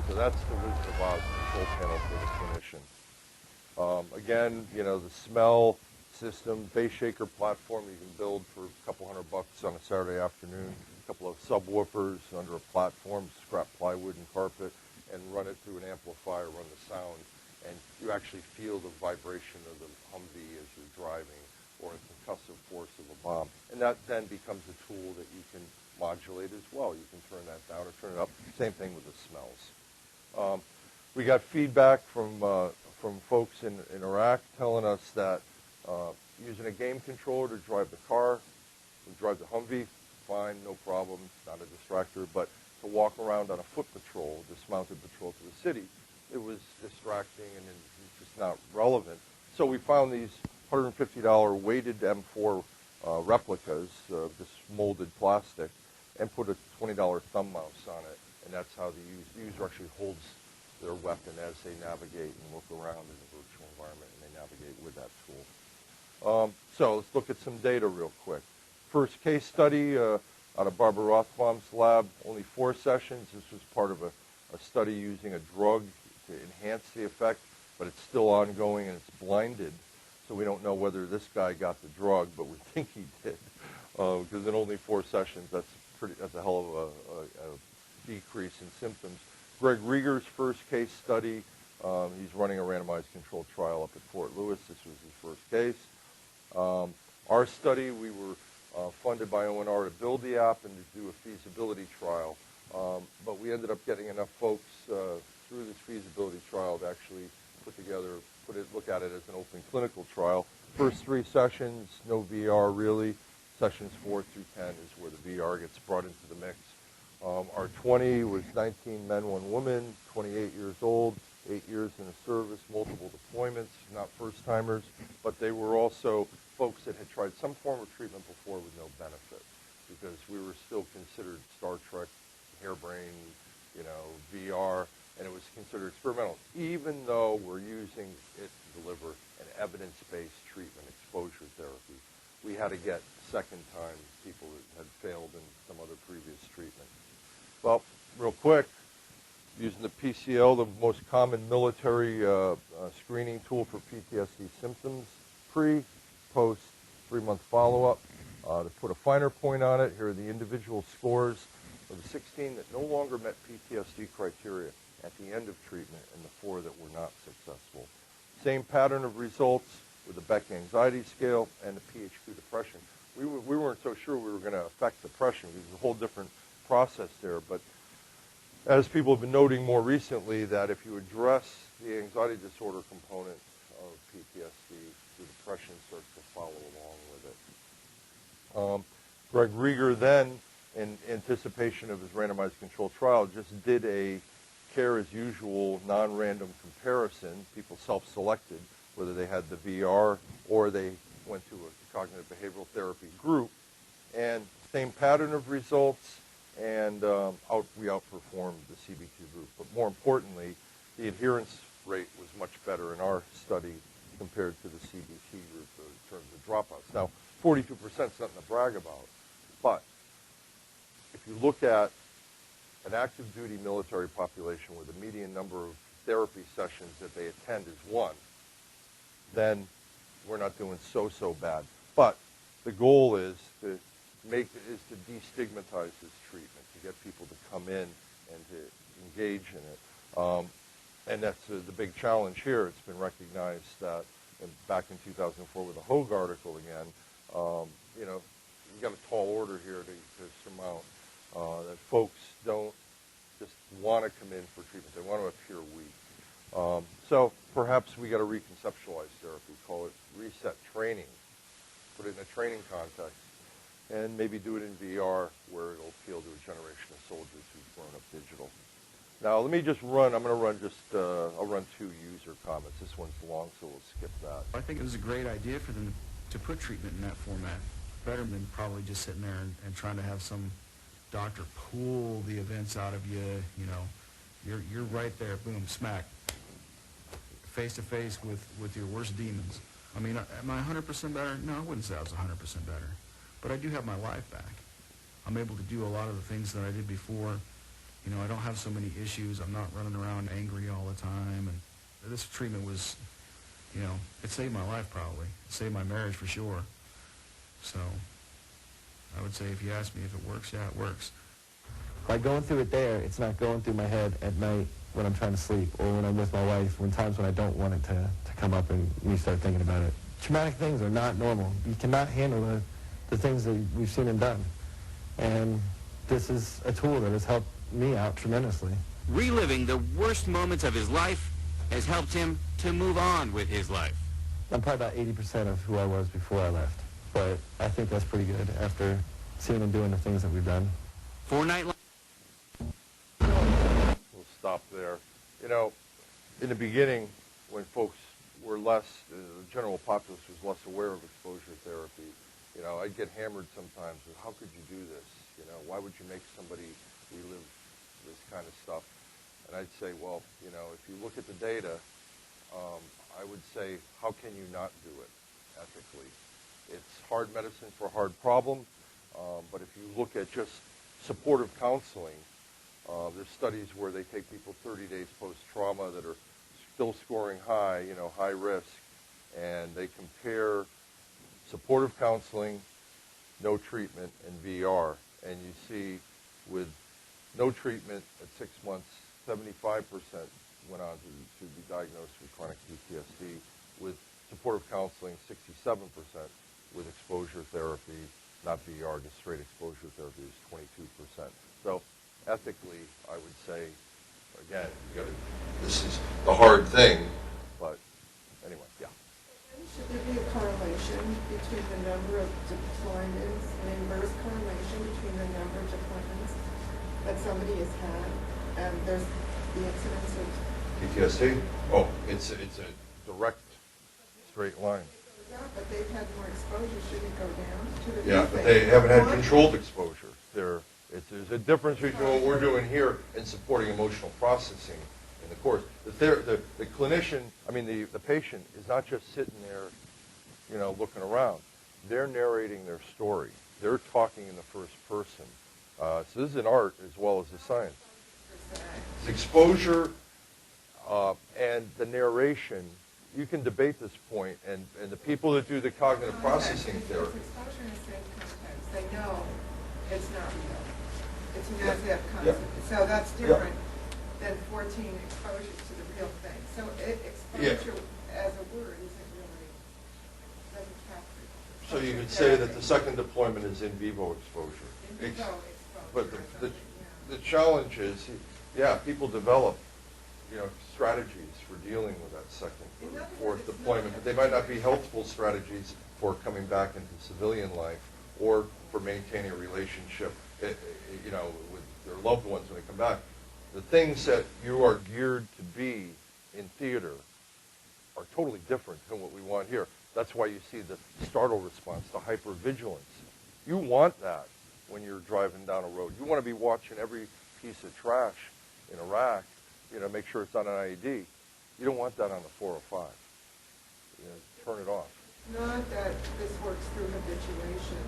So that's the Wizard of Oz control panel for the clinician. Again, you know, the smell system, base shaker platform you can build for a couple $100 on a Saturday afternoon, a couple of subwoofers under a platform, scrap plywood and carpet, and run it through an amplifier, run the sound, and you actually feel the vibration of the Humvee as you're driving, or the concussive force of a bomb. And that then becomes a tool that you can modulate as well. You can turn that down or turn it up. Same thing with the smells. We got feedback from folks in Iraq telling us that using a game controller to drive the car, to drive the Humvee, fine, no problem, not a distractor, but to walk around on a foot patrol, dismounted patrol to the city, it was distracting and just not relevant. So we found these $150 weighted M4 replicas of this molded plastic and put a $20 thumb mouse on it, and that's how the user actually holds their weapon as they navigate and look around in the virtual environment, and they navigate with that tool. So let's look at some data real quick. First case study out of Barbara Rothbaum's lab, only 4 sessions. This was part of a study using a drug to enhance the effect, but it's still ongoing and it's blinded. So we don't know whether this guy got the drug, but we think he did. because in only 4 sessions, that's a hell of a decrease in symptoms. Greg Rieger's first case study, he's running a randomized controlled trial up at Fort Lewis. This was his first case. Our study, we were funded by ONR to build the app and to do a feasibility trial, but we ended up getting enough folks through this feasibility trial to actually look at it as an open clinical trial. First 3 sessions, no VR really. Sessions 4 through 10 is where the VR gets brought into the mix. Our 20 was 19 men, 1 woman, 28 years old, 8 years in the service, multiple deployments, not first-timers, but they were also folks that had tried some form of treatment before with no benefit, because we were still considered Star Trek, harebrained, VR, and it was considered experimental, even though we're using it to deliver an evidence-based treatment, exposure therapy. We had to get second-time people that had failed in some other previous treatment. Well, real quick, using the PCL, the most common military screening tool for PTSD symptoms, pre, post, 3-month follow-up. To put a finer point on it, here are the individual scores of the 16 that no longer met PTSD criteria at the end of treatment and the 4 that were not successful. Same pattern of results with the Beck Anxiety Scale and the PHQ depression. We weren't so sure we were going to affect depression. There's a whole different process there, but as people have been noting more recently, that if you address the anxiety disorder component of PTSD, the depression starts to follow along with it. Greg Rieger then, in anticipation of his randomized controlled trial, just did a care as usual non-random comparison. People self-selected whether they had the VR or they went to a cognitive behavioral therapy group, and same pattern of results, and we outperformed the CBT group. But more importantly, the adherence rate was much better in our study compared to the CBT group in terms of dropouts. Now, 42% is nothing to brag about, but if you look at an active duty military population where the median number of therapy sessions that they attend is 1, then we're not doing so bad. But the goal is to destigmatize this treatment, to get people to come in and to engage in it. And that's the big challenge here. It's been recognized that back in 2004 with the Hogue article again, you've got a tall order here to surmount, that folks don't just want to come in for treatment. They want to appear weak. So perhaps we got to reconceptualize therapy, call it reset training, put it in a training context, and maybe do it in VR where it'll appeal to a generation of soldiers who've grown up digital. Now, let me just run. I'll run 2 user comments. This one's long, so we'll skip that. I think it was a great idea for them to put treatment in that format. Better than probably just sitting there and trying to have some doctor pull the events out of you. You're right there, boom, smack, face to face with your worst demons. I mean, am I 100% better? No, I wouldn't say I was 100% better, but I do have my life back. I'm able to do a lot of the things that I did before. I don't have so many issues. I'm not running around angry all the time. And this treatment was, it saved my life probably. It saved my marriage for sure. So I would say if you ask me if it works, yeah, it works. By going through it there, it's not going through my head at night when I'm trying to sleep or when I'm with my wife, times when I don't want it to come up and we start thinking about it. Traumatic things are not normal. You cannot handle the things that we've seen and done. And this is a tool that has helped me out tremendously. Reliving the worst moments of his life has helped him to move on with his life. I'm probably about 80% of who I was before I left, but I think that's pretty good after seeing and doing the things that we've done. 4 night. We'll stop there. In the beginning, when folks were the general populace was less aware of exposure therapy, I'd get hammered sometimes with, how could you do this? Why would you make somebody relive this kind of stuff? And I'd say, well, if you look at the data, I would say, how can you not do it ethically? It's hard medicine for a hard problem, but if you look at just supportive counseling, there's studies where they take people 30 days post-trauma that are still scoring high, high risk, and they compare supportive counseling no treatment, and VR. And you see with no treatment at 6 months, 75% went on to be diagnosed with chronic PTSD. With supportive counseling, 67%. With exposure therapy, not VR, just straight exposure therapy, is 22%. So ethically, I would say, again, this is the hard thing, but anyway, yeah. Should there be a correlation between the number of deployments, an inverse correlation between the number of deployments that somebody has had and there's the incidence of PTSD? Oh, it's a direct, straight line. but they've had more exposure, should it go down to the Yeah, but they haven't had controlled exposure. There's a difference between what we're doing here and supporting emotional processing in the course. The clinician, I mean, the patient is not just sitting there, looking around. They're narrating their story. They're talking in the first person. So this is an art as well as a science. It's exposure and the narration. You can debate this point, and the people that do the cognitive processing therapy. Exposure in the same context. They know it's not real. It's an as-if concept. So that's different than 14 exposures to the real thing. So exposure as a word isn't really, doesn't capture it. So you could say that the second deployment is in vivo exposure. In vivo exposure. But the challenge is, people develop, strategies for dealing with that second or fourth deployment, but they might not be helpful strategies for coming back into civilian life or for maintaining a relationship, with their loved ones when they come back. The things that you are geared to be in theater are totally different than what we want here. That's why you see the startle response, the hypervigilance. You want that when you're driving down a road. You want to be watching every piece of trash in a rack, make sure it's on an IED. You don't want that on the 405. Turn it off. Not that this works through habituation,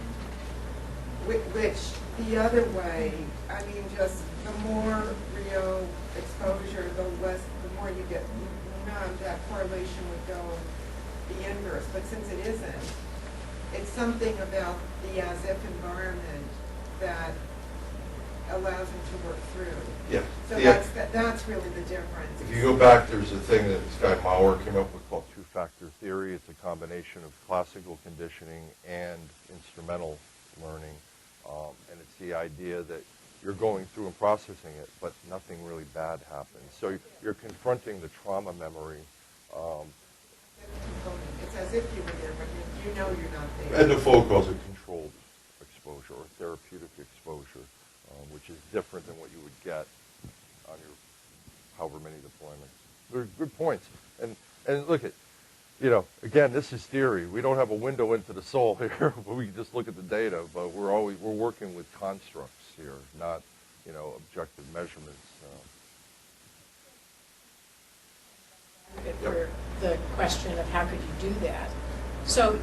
which the other way, I mean, just the more real exposure, the more you get numb, that correlation would go the inverse. But since it isn't, it's something about the as-if environment that allows them to work through. Yeah. So that's really the difference. If you go back, there's a thing that this guy Maurer came up with called two-factor theory. It's a combination of classical conditioning and instrumental learning. And it's the idea that you're going through and processing it, but nothing really bad happens. So you're confronting the trauma memory. It's as if you were there, but you know you're not there. And Defoe calls it controlled exposure or therapeutic exposure, which is different than what you would get on your however many deployments. They're good points. And look at, again, this is theory. We don't have a window into the soul here. We just look at the data, but we're working with constructs here, not, objective measurements. For the question of how could you do that. So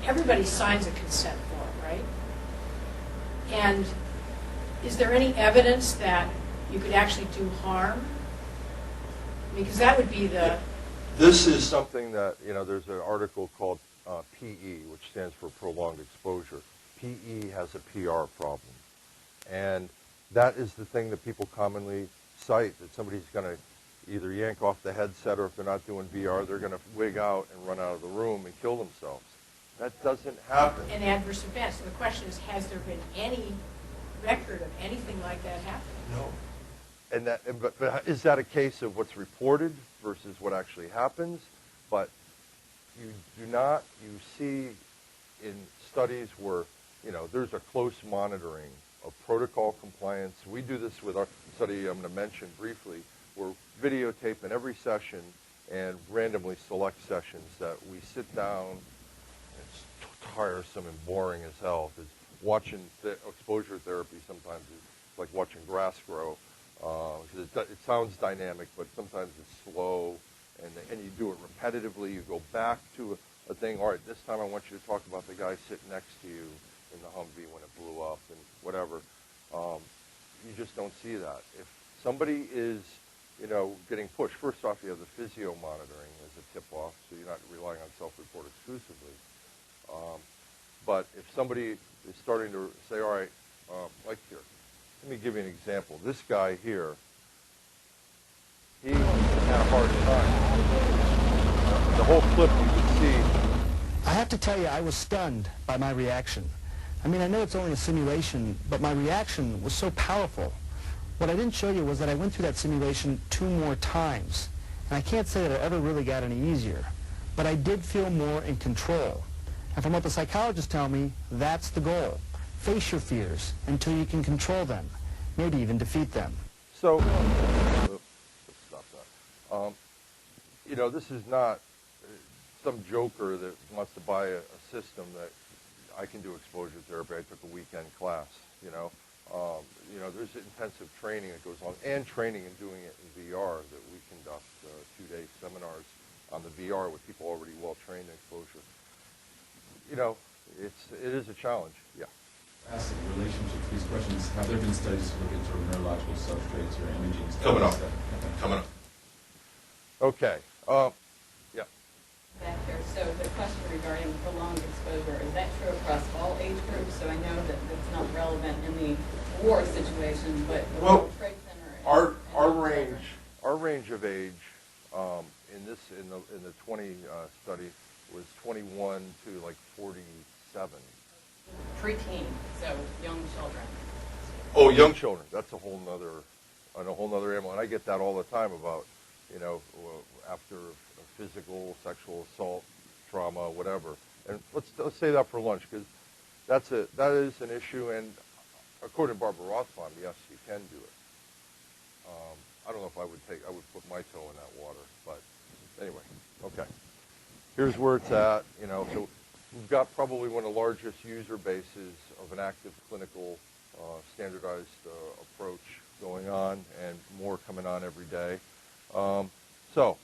everybody signs a consent form, right? And is there any evidence that you could actually do harm? Because that would be the... This is something that, there's an article called PE, which stands for prolonged exposure. PE has a PR problem. And that is the thing that people commonly cite, that somebody's going to either yank off the headset, or if they're not doing VR, they're going to wig out and run out of the room and kill themselves. That doesn't happen. An adverse event. So the question is, has there been any record of anything like that happening? No. But is that a case of what's reported versus what actually happens? But you see in studies where, there's a close monitoring of protocol compliance. We do this with our study I'm going to mention briefly. We're videotaping every session and randomly select sessions that we sit down. It's tiresome and boring as hell, because watching exposure therapy sometimes is like watching grass grow. It sounds dynamic, but sometimes it's slow, and you do it repetitively. You go back to a thing. All right, this time I want you to talk about the guy sitting next to you in the Humvee when it blew up and whatever. You just don't see that. If somebody is, getting pushed, first off, you have the physio monitoring as a tip-off, so you're not relying on self-report exclusively. But if somebody is starting to say, all right, like here, let me give you an example. This guy here, he had a hard time. The whole clip you can see. I have to tell you, I was stunned by my reaction. I mean, I know it's only a simulation, but my reaction was so powerful. What I didn't show you was that I went through that simulation 2 more times. And I can't say that it ever really got any easier, but I did feel more in control. And from what the psychologists tell me, that's the goal. Face your fears until you can control them, maybe even defeat them. So, let's stop that. You know, this is not some joker that wants to buy a system that I can do exposure therapy. I took a weekend class, you know. There's intensive training that goes on, and training and doing it in VR that we conduct 2-day seminars on the VR with people already well trained in exposure. You know, it is a challenge, yeah. Ask in relationship to these questions, have there been studies to look at sort of neurological substrates or imaging studies? Coming up. Okay. Yeah. Back here. So the question regarding prolonged exposure, is that true across all age groups? So I know that that's not relevant in the war situation, but the World Trade Center. Our range of age in the 20 study was 21 to like 47. Preteen, so young children. Oh, young children. That's a whole nother animal, and I get that all the time about, you know, after a physical, sexual assault, trauma, whatever. And let's say that for lunch, because that is an issue. And according to Barbara Rothbaum, yes, you can do it. I don't know if I would put my toe in that water, but anyway, okay. Here's where it's at. You know, so we've got probably one of the largest user bases of an active clinical standardized approach going on, and more coming on every day. So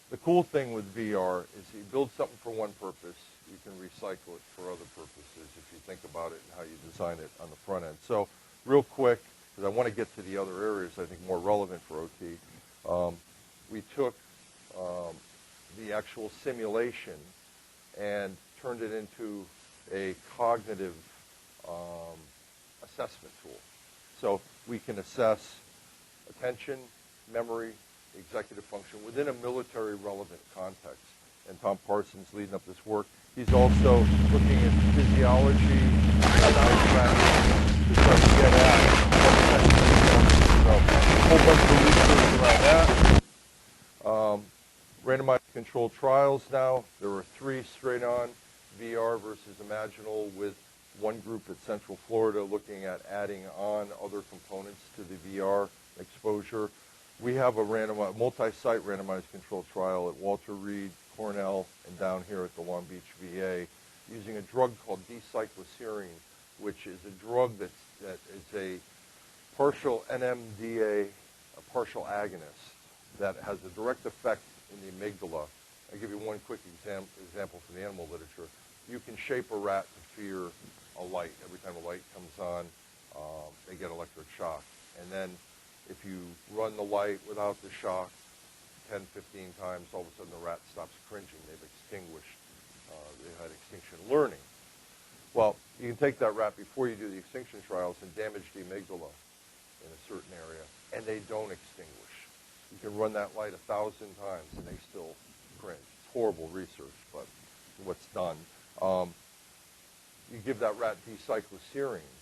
the cool thing with VR is you build something for one purpose, you can recycle it for other purposes if you think about it and how you design it on the front end. So real quick, because I want to get to the other areas I think more relevant for OT, we took the actual simulation and turned it into a cognitive assessment tool. So we can assess attention, memory, executive function within a military relevant context. And Tom Parsons leading up this work. He's also looking at physiology and to start to get at a whole bunch of research around that. Randomized controlled trials now. There were 3 straight on VR versus Imaginal, with one group at Central Florida looking at adding on other components to the VR exposure. We have a multi-site randomized controlled trial at Walter Reed, Cornell, and down here at the Long Beach VA, using a drug called D-cycloserine, which is a drug that is a partial NMDA, a partial agonist, that has a direct effect in the amygdala. I'll give you one quick example from the animal literature. You can shape a rat to fear a light. Every time a light comes on, they get electric shock. And then if you run the light without the shock 10, 15 times, all of a sudden the rat stops cringing. They've extinguished, they had extinction learning. Well, you can take that rat before you do the extinction trials and damage the amygdala in a certain area, and they don't extinguish. You can run that light 1,000 times and they still cringe. It's horrible research, but what's done. You give that rat D-cycloserine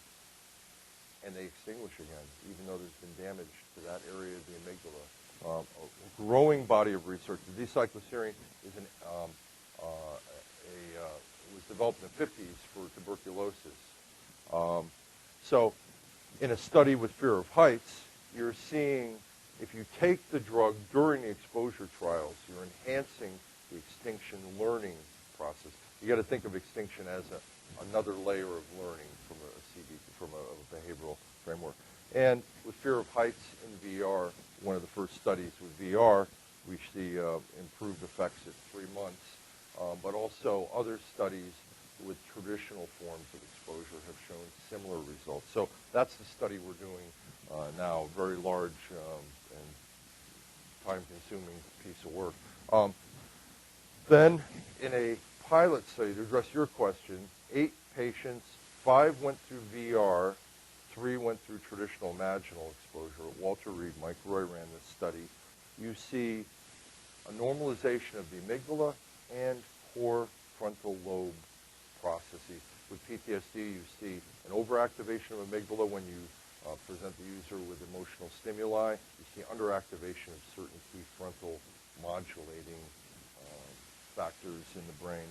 and they extinguish again, even though there's been damage to that area of the amygdala. A growing body of research. The D-cycloserine is was developed in the 50s for tuberculosis. So in a study with fear of heights, you're seeing if you take the drug during the exposure trials, you're enhancing the extinction learning process. You got to think of extinction as another layer of learning from a behavioral framework. And with fear of heights in VR, one of the first studies with VR, we see improved effects at 3 months, but also other studies with traditional forms of exposure have shown similar results. So that's the study we're doing now, very large and time-consuming piece of work. Then, in a pilot study, to address your question, 8 patients. 5 went through VR. 3 went through traditional imaginal exposure. Walter Reed, Mike Roy ran this study. You see a normalization of the amygdala and core frontal lobe processes. With PTSD, you see an overactivation of amygdala when you present the user with emotional stimuli. You see underactivation of certain key frontal modulating factors in the brain.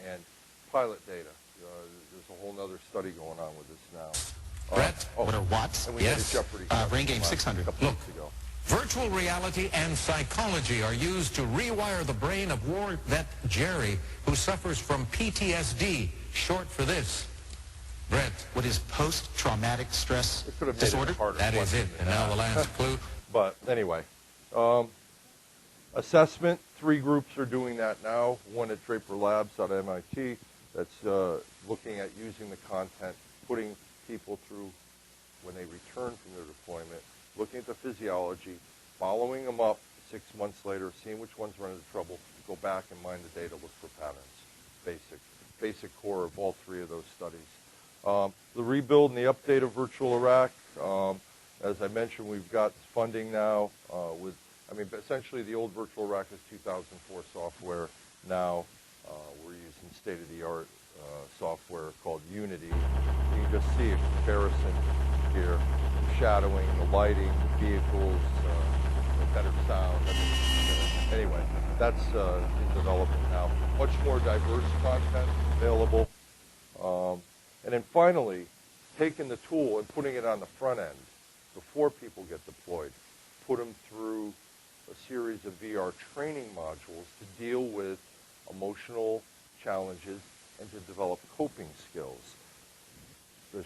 And pilot data. There's a whole other study going on with this now. Brett, what are watts? And we had a Yes. Jeopardy Brain Game question 600. a couple Look, weeks ago. virtual reality and psychology are used to rewire the brain of war vet Jerry, who suffers from PTSD, short for this. Brett, what is post-traumatic stress It could have made disorder? it harder. That is it. And now the last clue. But anyway, assessment, 3 groups are doing that now. One at Draper Labs out of MIT that's looking at using the content, putting people through when they return from their deployment, looking at the physiology, following them up 6 months later, seeing which ones run into trouble, go back and mine the data, look for patterns. Basic core of all 3 of those studies. The rebuild and the update of virtual Iraq, as I mentioned, we've got funding now essentially the old virtual Iraq is 2004 software. Now we're using state-of-the-art software called Unity. You can just see a comparison here, the shadowing, the lighting, the vehicles, the better sound. Anyway, that's in development now. Much more diverse content available. And then finally, taking the tool and putting it on the front end before people get deployed, put them through a series of VR training modules to deal with emotional challenges and to develop coping skills. The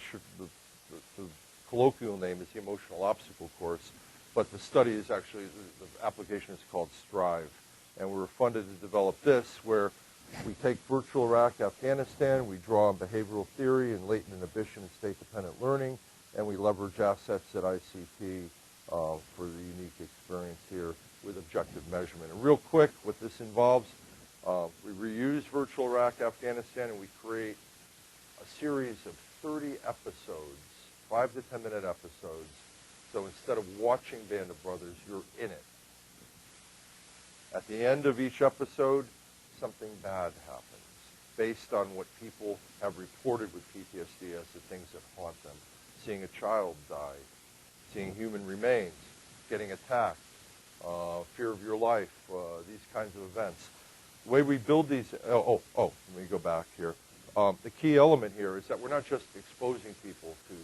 colloquial name is the Emotional Obstacle Course, but the study is actually, the application is called Strive. And we were funded to develop this, where we take virtual Iraq, Afghanistan, we draw on behavioral theory and latent inhibition and state-dependent learning, and we leverage assets at ICT for the unique experience here with objective measurement. And real quick, what this involves, we reuse virtual Iraq, Afghanistan, and we create a series of 30 episodes, 5 to 10 minute episodes. So instead of watching Band of Brothers, you're in it. At the end of each episode, something bad happens based on what people have reported with PTSD as the things that haunt them. Seeing a child die, seeing human remains, getting attacked, fear of your life, these kinds of events. The way we build these, let me go back here. The key element here is that we're not just exposing people to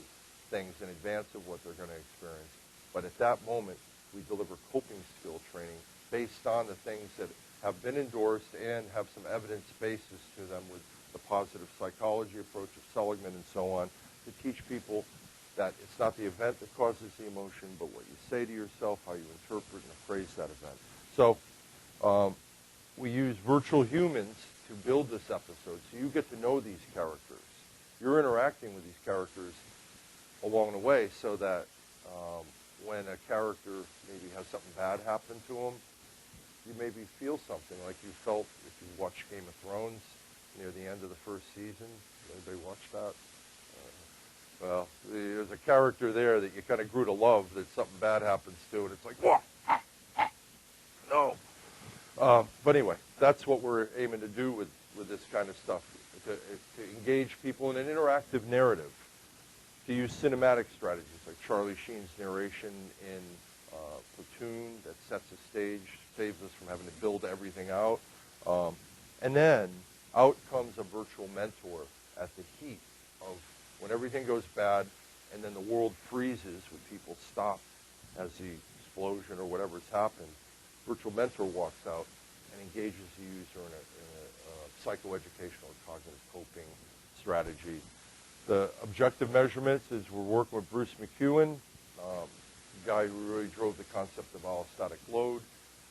things in advance of what they're going to experience, but at that moment, we deliver coping skill training based on the things that have been endorsed and have some evidence basis to them with the positive psychology approach of Seligman and so on, to teach people that it's not the event that causes the emotion, but what you say to yourself, how you interpret and appraise that event. So we use virtual humans to build this episode, so you get to know these characters. You're interacting with these characters along the way so that when a character maybe has something bad happen to them, you maybe feel something like you felt if you watched Game of Thrones near the end of the first season. Anybody watch that? Well, there's a character there that you kind of grew to love that something bad happens to, and it's like, whoa, no. But anyway, that's what we're aiming to do with this kind of stuff, to engage people in an interactive narrative, to use cinematic strategies like Charlie Sheen's narration in Platoon that sets a stage, saves us from having to build everything out. And then out comes a virtual mentor at the heat of when everything goes bad and then the world freezes when people stop as the explosion or whatever's happened. Virtual mentor walks out and engages the user in a psychoeducational or cognitive coping strategy. The objective measurements is we're working with Bruce McEwen, the guy who really drove the concept of allostatic load.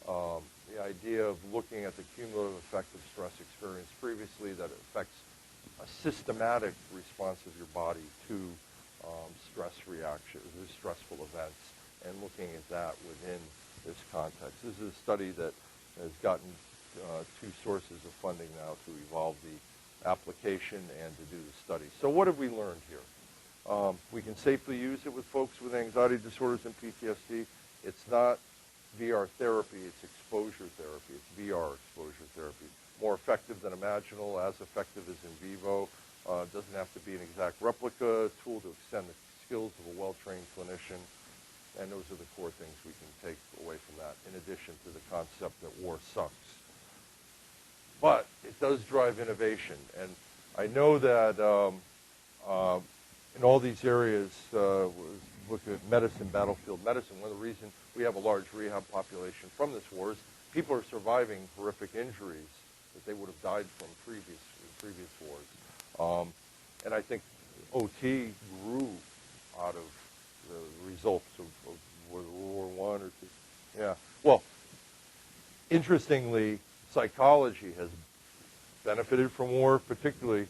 The idea of looking at the cumulative effect of stress experienced previously that affects a systematic response of your body to stress reactions, stressful events, and looking at that within this context. This is a study that has gotten 2 sources of funding now to evolve the application and to do the study. So what have we learned here? We can safely use it with folks with anxiety disorders and PTSD. It's not VR therapy, it's exposure therapy. It's VR exposure therapy. More effective than imaginal, as effective as in vivo. Doesn't have to be an exact replica, tool to extend the skills of a well-trained clinician. And those are the core things we can take away from that, in addition to the concept that war sucks. But it does drive innovation. And I know that in all these areas, looking at medicine, battlefield medicine, one of the reasons we have a large rehab population from this war is people are surviving horrific injuries that they would have died from in previous wars. And I think OT grew out of the results of World War I or II. Yeah. Well, interestingly, psychology has benefited from war, particularly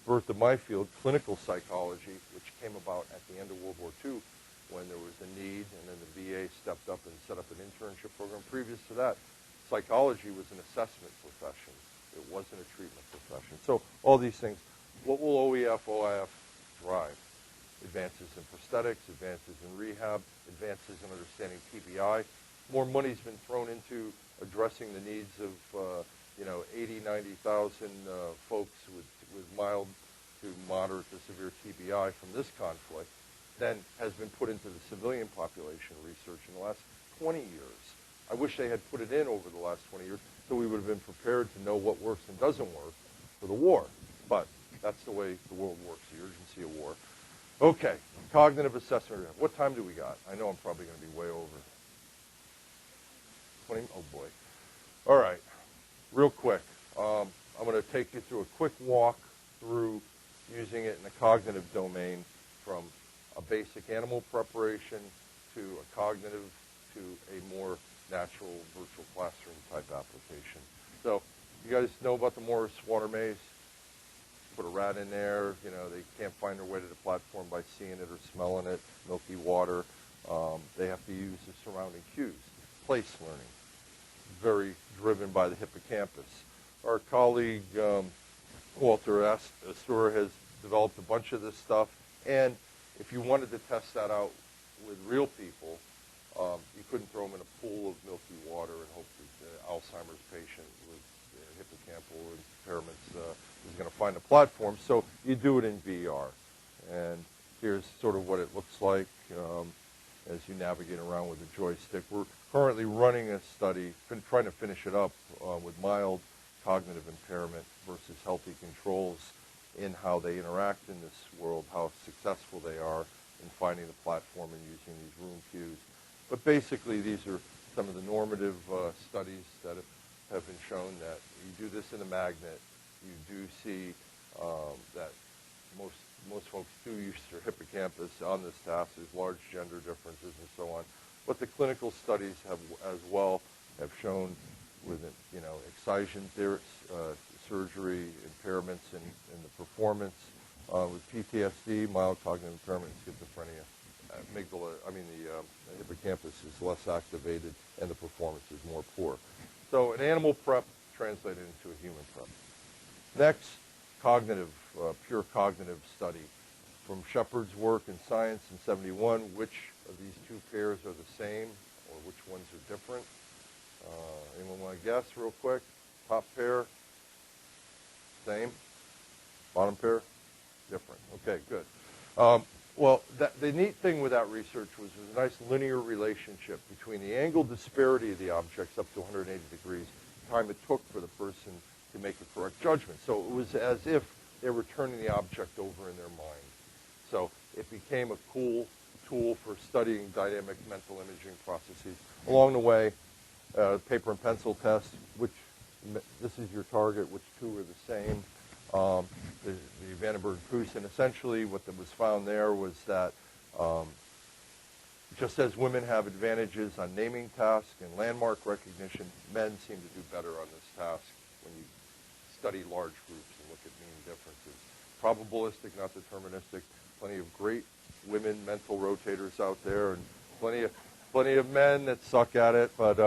birth of my field, clinical psychology, which came about at the end of World War II when there was a need, and then the VA stepped up and set up an internship program. Previous to that, psychology was an assessment profession. It wasn't a treatment profession. So all these things, what will OEF, OIF drive? Advances in prosthetics, advances in rehab, advances in understanding TBI. More money's been thrown into addressing the needs of 80, 90,000 folks with mild to moderate to severe TBI from this conflict than has been put into the civilian population research in the last 20 years. I wish they had put it in over the last 20 years so we would have been prepared to know what works and doesn't work for the war. But that's the way the world works, the urgency of war. Okay, cognitive assessment. What time do we got? I know I'm probably going to be way over. 20? Oh, boy. All right, real quick. I'm going to take you through a quick walk through using it in the cognitive domain from a basic animal preparation to a cognitive to a more natural virtual classroom type application. So you guys know about the Morris water maze? Put a rat in there, they can't find their way to the platform by seeing it or smelling it, milky water. They have to use the surrounding cues. Place learning, very driven by the hippocampus. Our colleague, Walter Astor, has developed a bunch of this stuff, and if you wanted to test that out with real people, you couldn't throw them in a pool of milky water and hope that the Alzheimer's patient with hippocampal impairments is going to find a platform. So you do it in VR. And here's sort of what it looks like as you navigate around with a joystick. We're currently running a study, trying to finish it up with mild cognitive impairment versus healthy controls in how they interact in this world, how successful they are in finding the platform and using these room cues. But basically, these are some of the normative studies that have been shown that you do this in a magnet, you do see that most folks do use their hippocampus on this task. There's large gender differences and so on. But the clinical studies have as well have shown with excision surgery, impairments in the performance with PTSD, mild cognitive impairment, and schizophrenia. The hippocampus is less activated and the performance is more poor. So an animal prep translated into a human prep. Next, cognitive, pure cognitive study. From Shepard's work in Science in '71, which of these two pairs are the same or which ones are different? Anyone want to guess real quick? Top pair, same. Bottom pair, different. Okay, good. Well, the neat thing with that research was a nice linear relationship between the angle disparity of the objects up to 180 degrees, the time it took for the person to make a correct judgment. So it was as if they were turning the object over in their mind. So it became a cool tool for studying dynamic mental imaging processes. Along the way, paper and pencil test, this is your target, which two are the same. The Vandenberg-Poos, and essentially what was found there was that just as women have advantages on naming tasks and landmark recognition, men seem to do better on this task when you study large groups and look at mean differences. Probabilistic, not deterministic. Plenty of great women mental rotators out there, and plenty of men that suck at it. But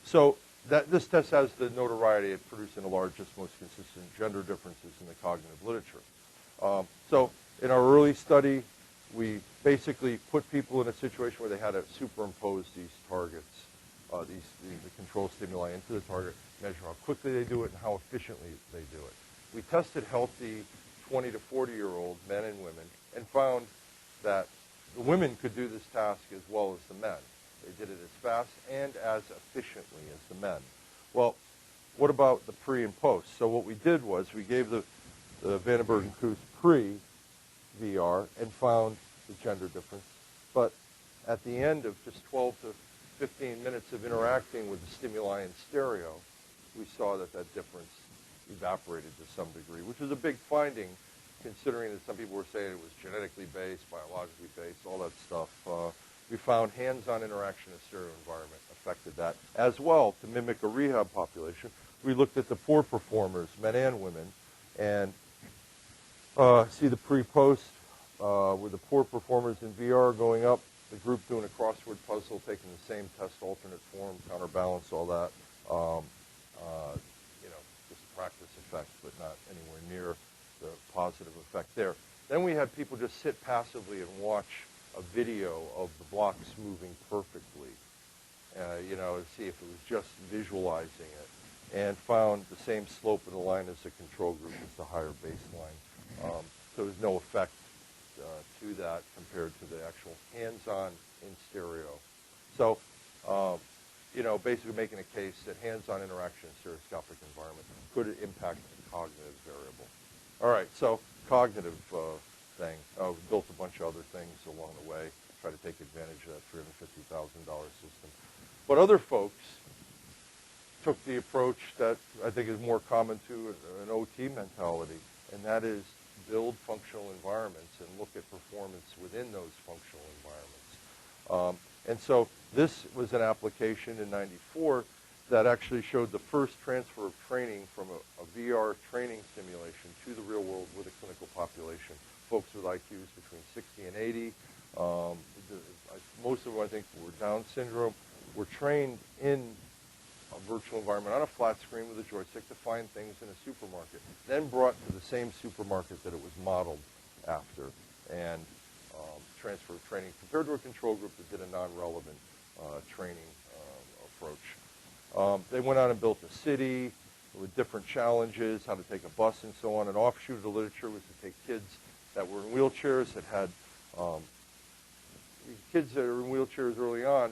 so this test has the notoriety of producing the largest, most consistent gender differences in the cognitive literature. So in our early study, we basically put people in a situation where they had to superimpose these targets, the control stimuli into the target, measure how quickly they do it and how efficiently they do it. We tested healthy 20 to 40-year-old men and women and found that the women could do this task as well as the men. They did it as fast and as efficiently as the men. Well, what about the pre and post? So what we did was we gave the Vandenberg and Kuth pre-VR and found the gender difference. But at the end of just 12 to 15 minutes of interacting with the stimuli in stereo, we saw that that difference evaporated to some degree, which is a big finding considering that some people were saying it was genetically based, biologically based, all that stuff. We found hands-on interaction in a stereo environment affected that. As well, to mimic a rehab population, we looked at the poor performers, men and women, and see the pre-post with the poor performers in VR going up, the group doing a crossword puzzle, taking the same test, alternate form, counterbalance, all that. Just a practice effect, but not anywhere near the positive effect there. Then we had people just sit passively and watch a video of the blocks moving perfectly, to see if it was just visualizing it, and found the same slope of the line as the control group, as the higher baseline. So there was no effect to that compared to the actual hands-on in stereo. So, basically making a case that hands-on interaction in stereoscopic environment could impact the cognitive variable. All right, so cognitive thing. We built a bunch of other things along the way, try to take advantage of that $350,000 system. But other folks took the approach that I think is more common to an OT mentality, and that is build functional environments and look at performance within those functional environments. And so this was an application in '94 that actually showed the first transfer of training from a VR training simulation to the real world with a clinical population. Folks with IQs between 60 and 80. Most of them, I think, were Down syndrome, were trained in a virtual environment on a flat screen with a joystick to find things in a supermarket, then brought to the same supermarket that it was modeled after, and transfer of training compared to a control group that did a non-relevant training approach. They went out and built a city with different challenges, how to take a bus and so on. An offshoot of the literature was to take kids that were in wheelchairs that had kids that are in wheelchairs early on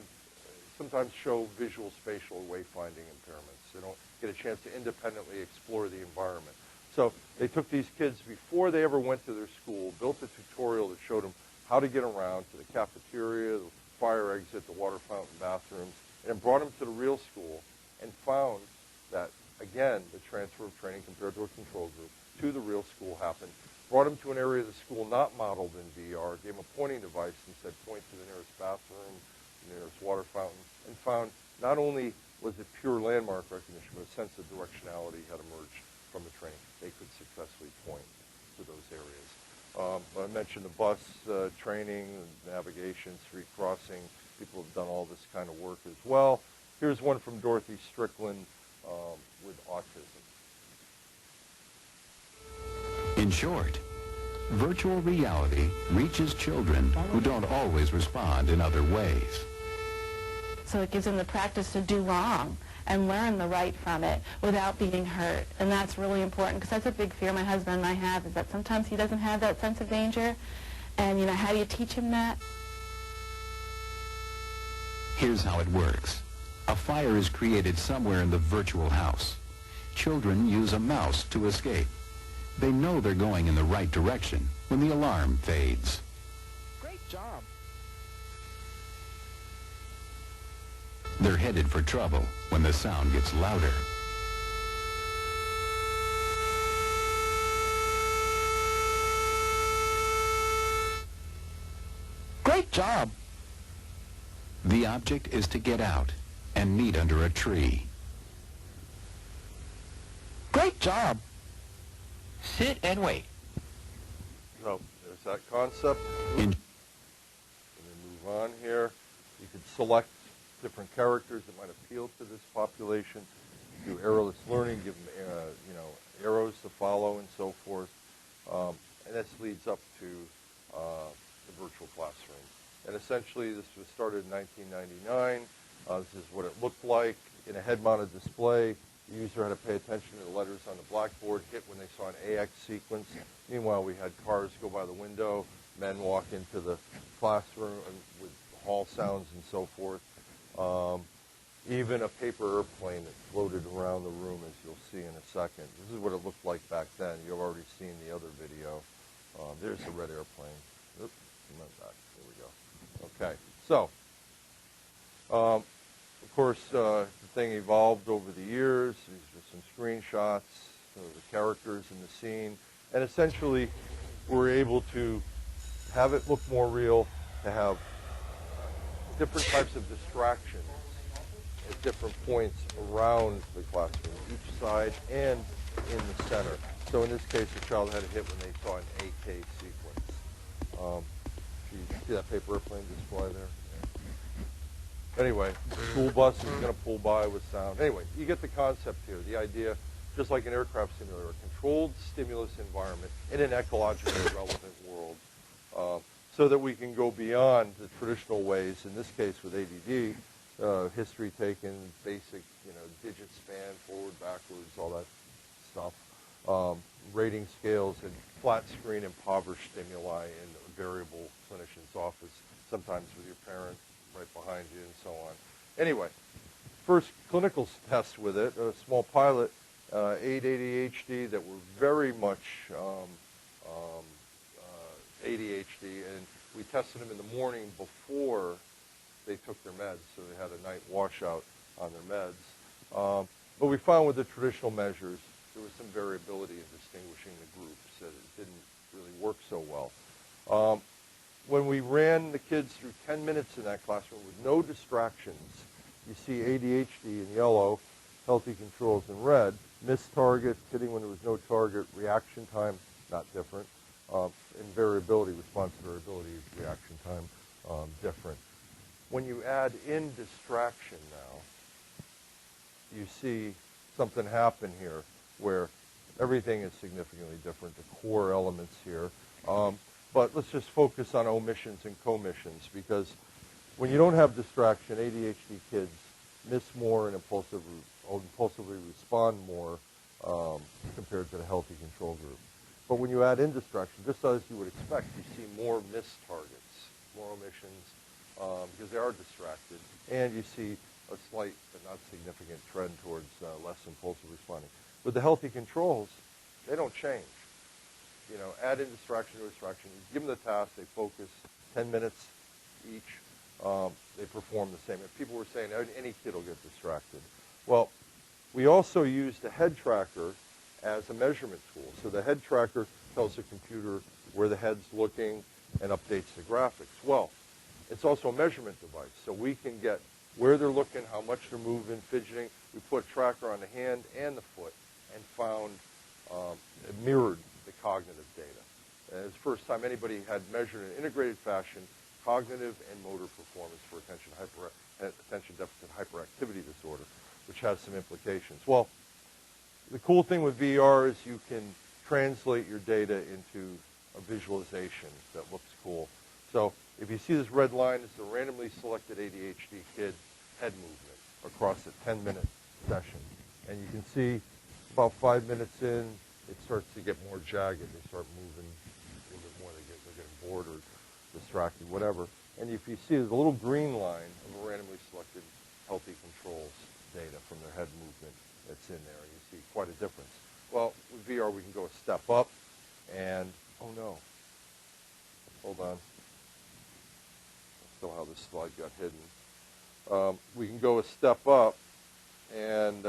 sometimes show visual, spatial, wayfinding impairments. They don't get a chance to independently explore the environment. So they took these kids before they ever went to their school, built a tutorial that showed them how to get around to the cafeteria, the fire exit, the water fountain, bathrooms, and brought them to the real school and found that, again, the transfer of training compared to a control group to the real school happened. Brought them to an area of the school not modeled in VR, gave them a pointing device and said, point to the nearest bathroom, the nearest water fountain, and found not only was it pure landmark recognition, but a sense of directionality had emerged from the training. They could successfully point to those areas. I mentioned the bus training, navigation, street crossing. People have done all this kind of work as well. Here's one from Dorothy Strickland with autism. In short, virtual reality reaches children who don't always respond in other ways. So it gives them the practice to do wrong and learn the right from it without being hurt. And that's really important because that's a big fear my husband and I have, is that sometimes he doesn't have that sense of danger. And, how do you teach him that? Here's how it works. A fire is created somewhere in the virtual house. Children use a mouse to escape. They know they're going in the right direction when the alarm fades. Great job. They're headed for trouble when the sound gets louder. Great job. The object is to get out and meet under a tree. Great job. Sit and wait. So there's that concept. And then move on here. You could select different characters that might appeal to this population. Do arrowless learning, give them arrows to follow and so forth. And this leads up to the virtual classroom. And essentially, this was started in 1999. This is what it looked like in a head-mounted display. The user had to pay attention to the letters on the blackboard, hit when they saw an AX sequence. Meanwhile, we had cars go by the window, men walk into the classroom with hall sounds and so forth. Even a paper airplane that floated around the room, as you'll see in a second. This is what it looked like back then. You've already seen the other video. There's the red airplane. Oops, come on back. There we go. Okay, so, of course, the thing evolved over the years. These are some screenshots of the characters in the scene. And essentially, we're able to have it look more real, to have different types of distractions at different points around the classroom, each side and in the center. So in this case, the child had a hit when they saw an AK sequence. You see that paper airplane display there? Yeah. Anyway, the school bus is going to pull by with sound. Anyway, you get the concept here, the idea, just like an aircraft simulator, a controlled stimulus environment in an ecologically relevant world, so that we can go beyond the traditional ways, in this case with ADD, history taken, basic, digit span, forward, backwards, all that stuff, rating scales, and flat screen impoverished stimuli in a variable clinician's office, sometimes with your parent right behind you and so on. Anyway, first clinical test with it, a small pilot, 8 ADHD that were very much ADHD, and we tested them in the morning before they took their meds, so they had a night washout on their meds. But we found with the traditional measures, there was some variability in distinguishing the groups, that it didn't really work so well. When we ran the kids through 10 minutes in that classroom with no distractions, you see ADHD in yellow, healthy controls in red, missed target, hitting when there was no target, reaction time, not different, and variability, response variability, reaction time, different. When you add in distraction now, you see something happen here where everything is significantly different, the core elements here. But let's just focus on omissions and commissions, because when you don't have distraction, ADHD kids miss more and impulsively respond more compared to the healthy control group. But when you add in distraction, just as you would expect, you see more missed targets, more omissions, because they are distracted, and you see a slight but not significant trend towards less impulsive responding. With the healthy controls, they don't change. Add in distraction to distraction. You give them the task, they focus 10 minutes each, they perform the same. And people were saying any kid will get distracted. Well, we also use the head tracker as a measurement tool. So the head tracker tells the computer where the head's looking and updates the graphics. Well, it's also a measurement device, so we can get where they're looking, how much they're moving, fidgeting. We put a tracker on the hand and the foot and found it mirrored the cognitive data. And it's the first time anybody had measured in an integrated fashion cognitive and motor performance for attention deficit hyperactivity disorder, which has some implications. Well, the cool thing with VR is you can translate your data into a visualization that looks cool. So if you see this red line, it's a randomly selected ADHD kid head movement across a 10-minute session. And you can see about 5 minutes in, it starts to get more jagged. They start moving a little bit more. They're getting bored or distracted, whatever. And if you see, there's a little green line of a randomly selected healthy controls data from their head movement that's in there. And you see quite a difference. Well, with VR, we can go a step up, and, oh no, hold on. That's still how this slide got hidden. We can go a step up and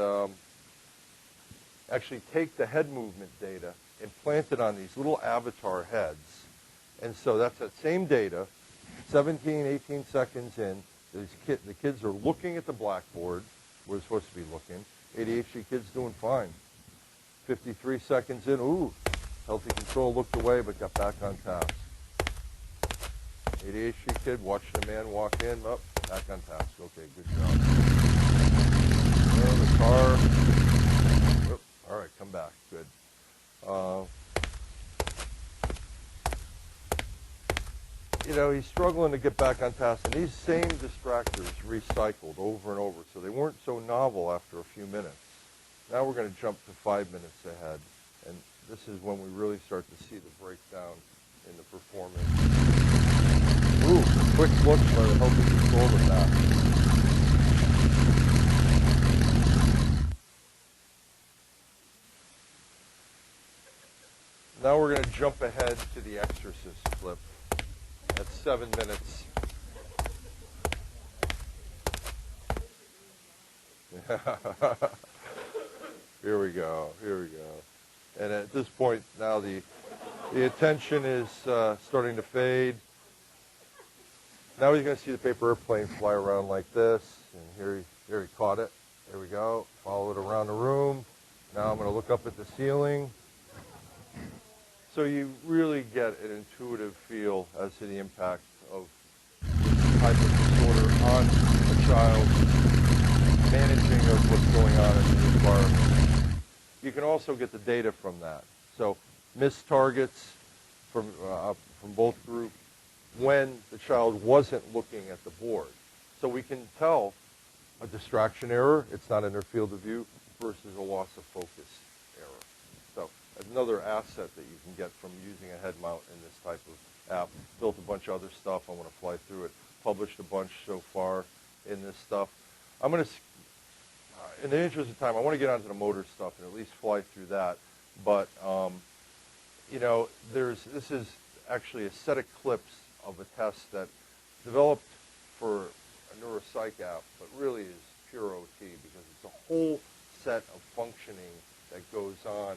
actually take the head movement data and plant it on these little avatar heads. And so that's that same data, 17, 18 seconds in, the kids are looking at the blackboard where they're supposed to be looking. ADHD kid's doing fine. 53 seconds in, ooh, healthy control looked away but got back on task. ADHD kid watching a man walk in, up, Back on task. Okay, good job. There, the car. Oop, all right, come back. Good. You know, he's struggling to get back on task, and these same distractors recycled over and over, so they weren't so novel after a few minutes. Now we're going to jump to 5 minutes ahead, and this is when we really start to see the breakdown in the performance. Ooh, a quick look by the healthy control of that. Now we're going to jump ahead to the exorcist clip at 7 minutes. Here we go. Here we go. And at this point, now the attention is starting to fade. Now he's going to see the paper airplane fly around like this. And here he caught it. There we go. Follow it around the room. Now I'm going to look up at the ceiling. So you really get an intuitive feel as to the impact of this type of disorder on a child, managing of what's going on in the environment. You can also get the data from that. So missed targets from both groups when the child wasn't looking at the board. So we can tell a distraction error, it's not in their field of view, versus a loss of focus error. So another asset that you can get from using a head mount in this type of app. Built a bunch of other stuff. I want to fly through it. Published a bunch so far in this stuff. I'm going to, in the interest of time, I want to get onto the motor stuff and at least fly through that. But, you know, this is actually a set of clips of a test that developed for a neuropsych app, but really is pure OT because it's a whole set of functioning that goes on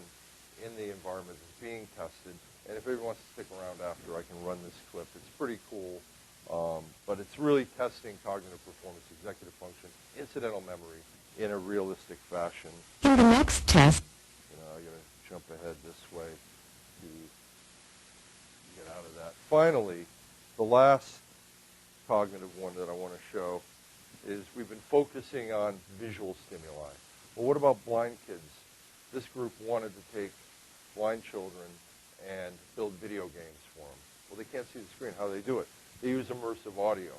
in the environment that's being tested. And if everyone wants to stick around after, I can run this clip. It's pretty cool, but it's really testing cognitive performance, executive function, incidental memory in a realistic fashion. In the next test, you know, I got to jump ahead this way to get out of that. Finally, the last cognitive one that I want to show is we've been focusing on visual stimuli. Well, what about blind kids? This group wanted to take blind children and build video games for them. Well, they can't see the screen. How do they do it? They use immersive audio.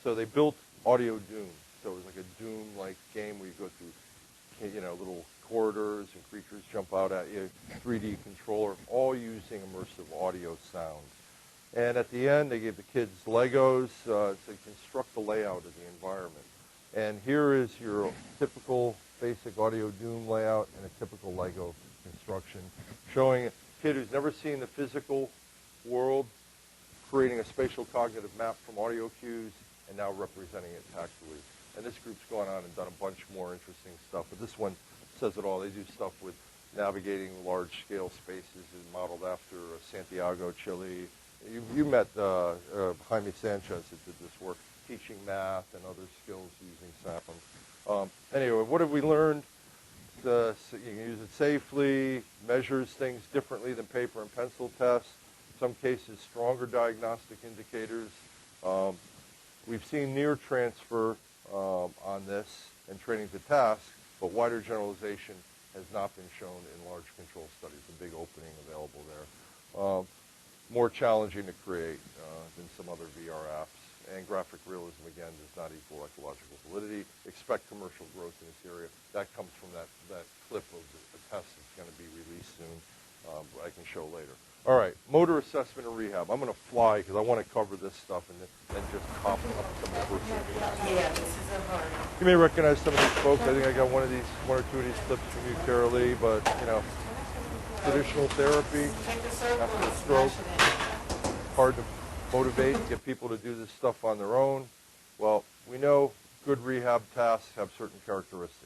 So they built Audio Doom. So it was like a Doom-like game where you go through, you know, little corridors and creatures jump out at you, 3D controller, all using immersive audio sound. And at the end, they gave the kids Legos to construct the layout of the environment. And here is your typical basic Audio Doom layout and a typical Lego construction, showing a kid who's never seen the physical world, creating a spatial cognitive map from audio cues, and now representing it tactily. And this group's gone on and done a bunch more interesting stuff, but this one says it all. They do stuff with navigating large-scale spaces and modeled after Santiago, Chile. You met Jaime Sanchez that did this work, teaching math and other skills using sound. Anyway, what have we learned? You can use it safely, measures things differently than paper and pencil tests. In some cases, stronger diagnostic indicators. We've seen near transfer on this and training to task, but wider generalization has not been shown in large control studies, a big opening available there. More challenging to create than some other VR apps. And graphic realism, again, does not equal ecological validity. Expect commercial growth in this area. That comes from that clip of the test that's going to be released soon, I can show later. All right, motor assessment and rehab. I'm going to fly because I want to cover this stuff and then just pop up some of the first. Yeah, this is a hard. You may recognize some of these folks. I think I got one or two of these clips from you, Carol Lee, but, you know, traditional therapy after a stroke, hard to motivate, get people to do this stuff on their own. Well, we know good rehab tasks have certain characteristics.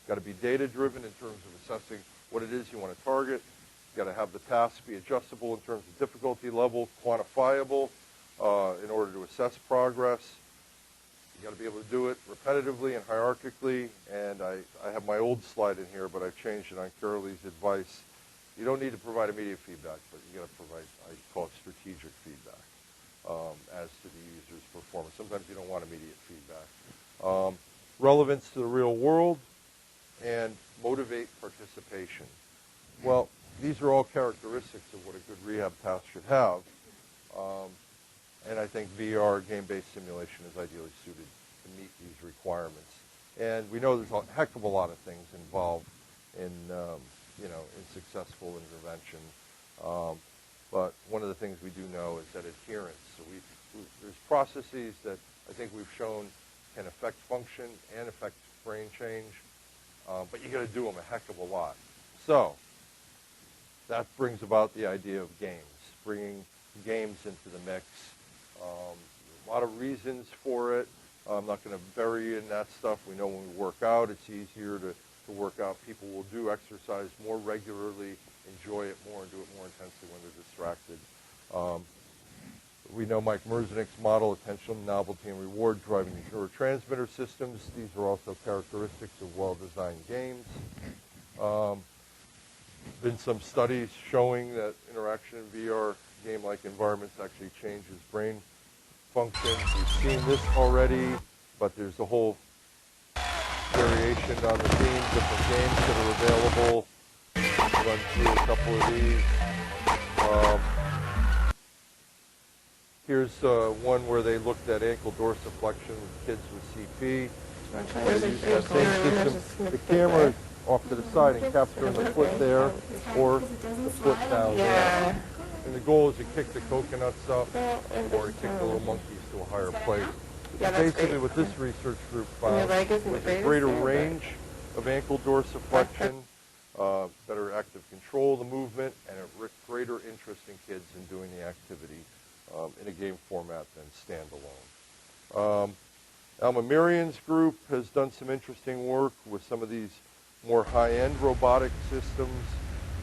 You've got to be data-driven in terms of assessing what it is you want to target. You've got to have the tasks be adjustable in terms of difficulty level, quantifiable in order to assess progress. You've got to be able to do it repetitively and hierarchically. And I have my old slide in here, but I've changed it on Carol Lee's advice. You don't need to provide immediate feedback, but you got to provide, I call it strategic feedback. as to the user's performance. Sometimes you don't want immediate feedback. Relevance to the real world and motivate participation. Well, these are all characteristics of what a good rehab task should have. And I think VR, game-based simulation, is ideally suited to meet these requirements. And we know there's a heck of a lot of things involved in, in successful intervention. But one of the things we do know is that adherence. So there's processes that I think we've shown can affect function and affect brain change, but you got to do them a heck of a lot. So that brings about the idea of games, bringing games into the mix. A lot of reasons for it. I'm not going to bury you in that stuff. We know when we work out, it's easier to work out. People will do exercise more regularly, enjoy it more, and do it more intensely when they're distracted. We know Mike Merzenich model, attention, novelty, and reward driving neurotransmitter systems. These are also characteristics of well-designed games. Been some studies showing that interaction in VR game-like environments actually changes brain function. We've seen this already, but there's a whole variation on the theme, different games that are available. Run through a couple of these. Here's one where they looked at ankle dorsiflexion with kids with CP. They used that same system. The camera is off to the side and capturing the foot there or the foot down there. And the goal is to kick the coconuts up or to kick the little monkeys to a higher place. Basically what this research group found was a greater range of ankle dorsiflexion, better active control of the movement, and a greater interest in kids in doing the activity in a game format than standalone. Alma Mirian's group has done some interesting work with some of these more high-end robotic systems,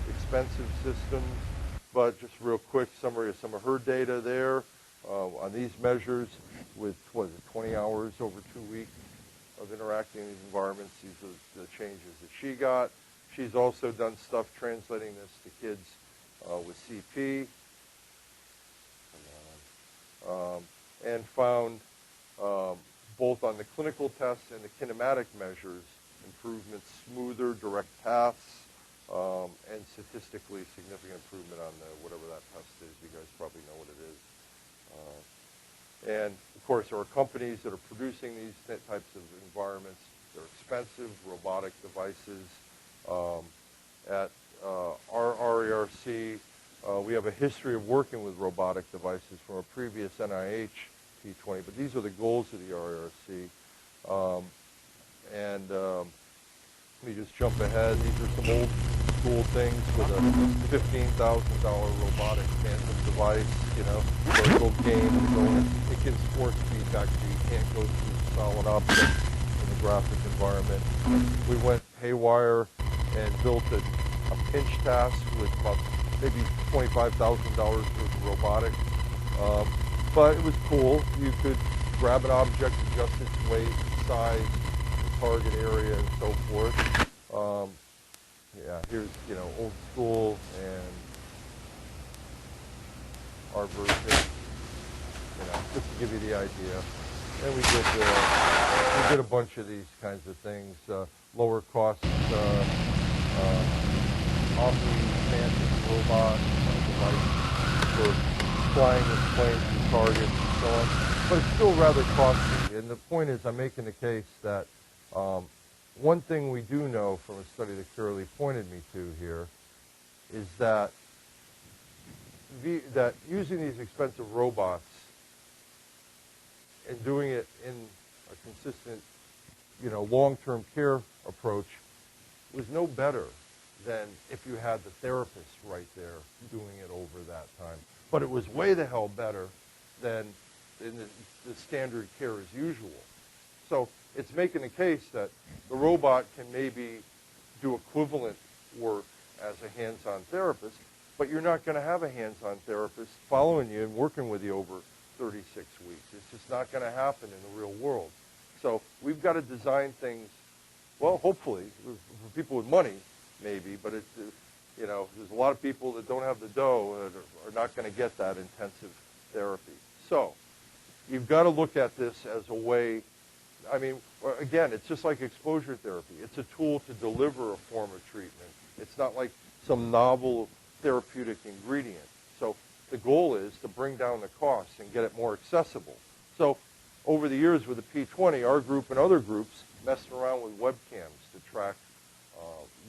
expensive systems, but just real quick summary of some of her data there on these measures with, 20 hours over 2 weeks of interacting in these environments. These are the changes that she got. She's also done stuff translating this to kids with CP. And found both on the clinical tests and the kinematic measures improvements, smoother, direct paths, and statistically significant improvement on whatever that test is. You guys probably know what it is. And, of course, there are companies that are producing these types of environments. They're expensive, robotic devices. At our RERC, we have a history of working with robotic devices from a previous NIH T20, but these are the goals of the RERC. Let me just jump ahead. These are some old school things with a $15,000 robotic phantom device, vertical game to go in. It can sports feedback so you can't go through solid objects in the graphic environment. We went haywire and built a pinch task with about maybe $25,000 worth of robotics. But it was cool. You could grab an object, adjust its weight, size, target area, and so forth. Here's, old school and our version, just to give you the idea. And we did a bunch of these kinds of things, lower cost Omni-Phantom robot device for flying this plane through targets and so on. But it's still rather costly. And the point is, I'm making the case that one thing we do know from a study that Carolee pointed me to here is that using these expensive robots and doing it in a consistent, long-term care approach was no better than if you had the therapist right there doing it over that time. But it was way the hell better than in the standard care as usual. So it's making the case that the robot can maybe do equivalent work as a hands-on therapist, but you're not going to have a hands-on therapist following you and working with you over 36 weeks. It's just not going to happen in the real world. So we've got to design things, well, hopefully, for people with money, maybe, but there's a lot of people that don't have the dough that are not going to get that intensive therapy. So you've got to look at this as a way, I mean, again, it's just like exposure therapy. It's a tool to deliver a form of treatment. It's not like some novel therapeutic ingredient. So the goal is to bring down the costs and get it more accessible. So over the years with the P20, our group and other groups messed around with webcams to track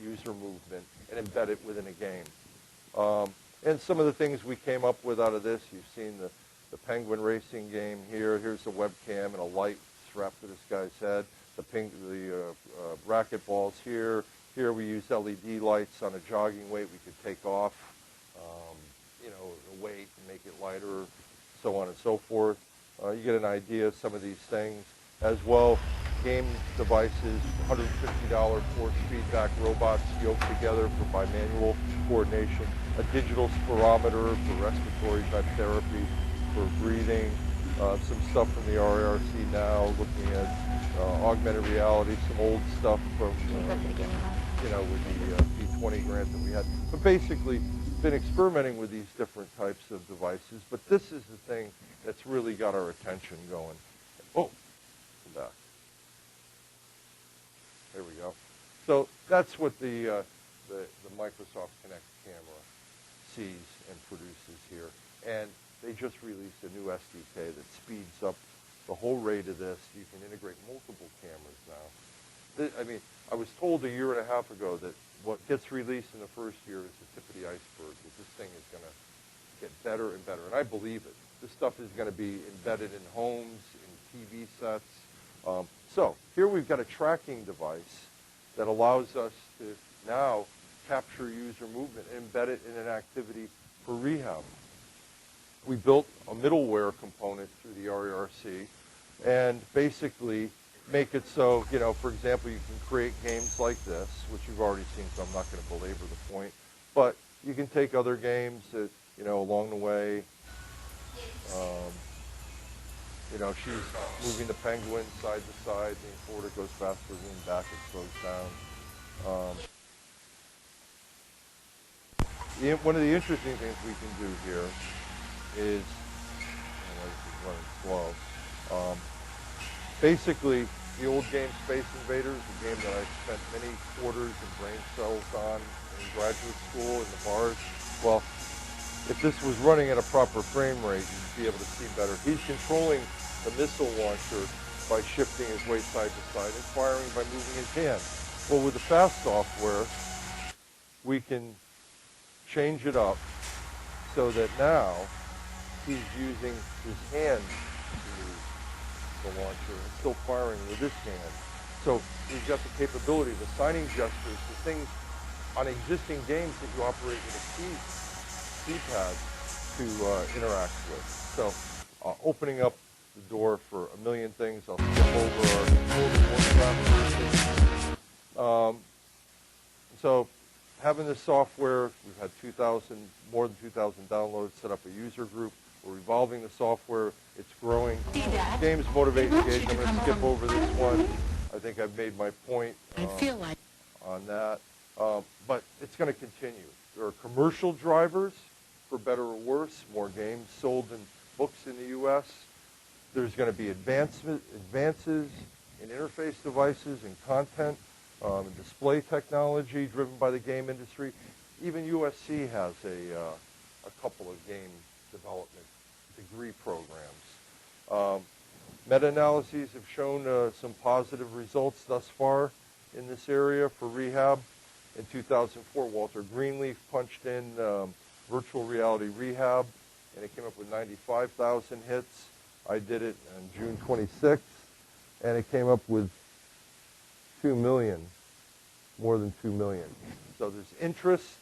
user movement and embed it within a game. And some of the things we came up with out of this, you've seen the penguin racing game here. Here's the webcam and a light strapped to this guy's head. The racquetballs here. Here we use LED lights on a jogging weight we could take off, the weight and make it lighter, so on and so forth. You get an idea of some of these things. As well, game devices, $150 force feedback robots yoked together for bimanual coordination, a digital spirometer for respiratory type therapy, for breathing, some stuff from the RARC now, looking at augmented reality, some old stuff from, with the P20 grant that we had. But basically, been experimenting with these different types of devices, but this is the thing that's really got our attention going. Oh, come back. There we go. So that's what the Microsoft Kinect camera sees and produces here. And they just released a new SDK that speeds up the whole rate of this. You can integrate multiple cameras now. I mean, I was told a year and a half ago that what gets released in the first year is the tip of the iceberg, that this thing is going to get better and better. And I believe it. This stuff is going to be embedded in homes, in TV sets. So here we've got a tracking device that allows us to now capture user movement and embed it in an activity for rehab. We built a middleware component through the RARC and basically make it so, for example, you can create games like this, which you've already seen, so I'm not going to belabor the point. But you can take other games that, along the way. She's moving the penguin side to side, lean forward, it goes faster, lean back, it slows down. One of the interesting things we can do here is, this is running slow, basically the old game Space Invaders, a game that I spent many quarters and brain cells on in graduate school in the bars. Well, if this was running at a proper frame rate, you'd be able to see better. He's controlling the missile launcher by shifting his weight side to side and firing by moving his hand. Well, with the FAST software, we can change it up so that now he's using his hand to move the launcher and still firing with this hand. So we've got the capability of assigning gestures to things on existing games that you operate with a keypad to interact with. So opening up the door for a million things. I'll skip over our so having this software, we've had more than 2,000 downloads, set up a user group. We're evolving the software. It's growing. Games motivate engagement. I'm going to skip over this one. I think I've made my point on that. But it's going to continue. There are commercial drivers, for better or worse, more games sold than books in the U.S. There's going to be advances in interface devices and content, and display technology driven by the game industry. Even USC has a couple of game development degree programs. Meta-analyses have shown some positive results thus far in this area for rehab. In 2004, Walter Greenleaf punched in virtual reality rehab, and it came up with 95,000 hits. I did it on June 26th, and it came up with 2 million, more than 2 million. So there's interest,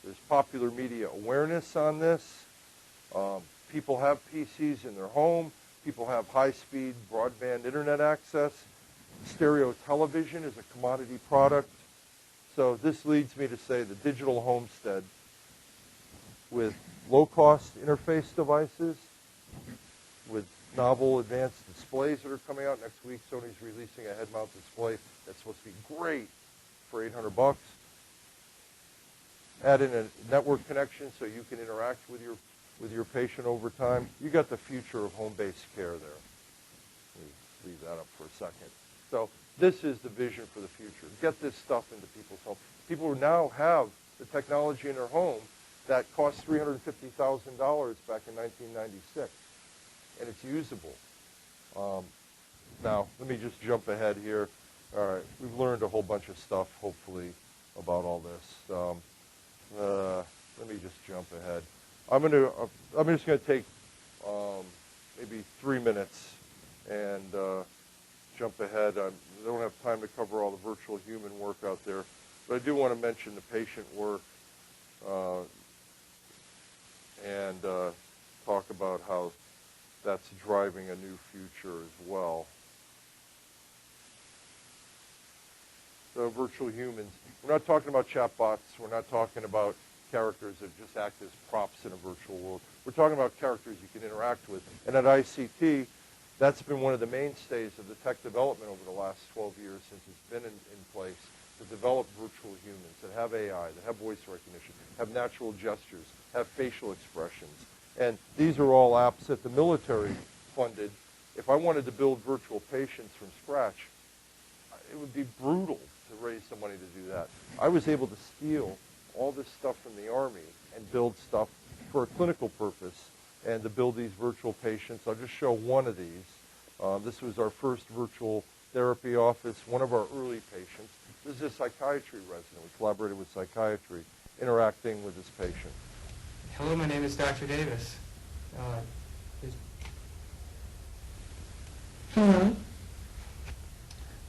there's popular media awareness on this. People have PCs in their home. People have high-speed broadband internet access. Stereo television is a commodity product. So this leads me to say the digital homestead with low-cost interface devices, with novel advanced displays that are coming out next week. Sony's releasing a head-mount display that's supposed to be great for $800. Add in a network connection so you can interact with your with your patient over time, you got the future of home-based care there. Let me leave that up for a second. So this is the vision for the future. Get this stuff into people's homes. People who now have the technology in their home that cost $350,000 back in 1996, and it's usable. Now, let me just jump ahead here. All right, we've learned a whole bunch of stuff, hopefully, about all this. Let me just jump ahead. I'm just going to take maybe 3 minutes and jump ahead. I don't have time to cover all the virtual human work out there, but I do want to mention the patient work and talk about how that's driving a new future as well. So virtual humans, we're not talking about chatbots. We're not talking about characters that just act as props in a virtual world. We're talking about characters you can interact with. And at ICT, that's been one of the mainstays of the tech development over the last 12 years since it's been in place, to develop virtual humans that have AI, that have voice recognition, have natural gestures, have facial expressions. And these are all apps that the military funded. If I wanted to build virtual patients from scratch, it would be brutal to raise some money to do that. I was able to steal all this stuff from the Army and build stuff for a clinical purpose and to build these virtual patients. I'll just show one of these. This was our first virtual therapy office, one of our early patients. This is a psychiatry resident. We collaborated with Psychiatry, interacting with this patient. Hello, my name is Dr. Davis. Hello.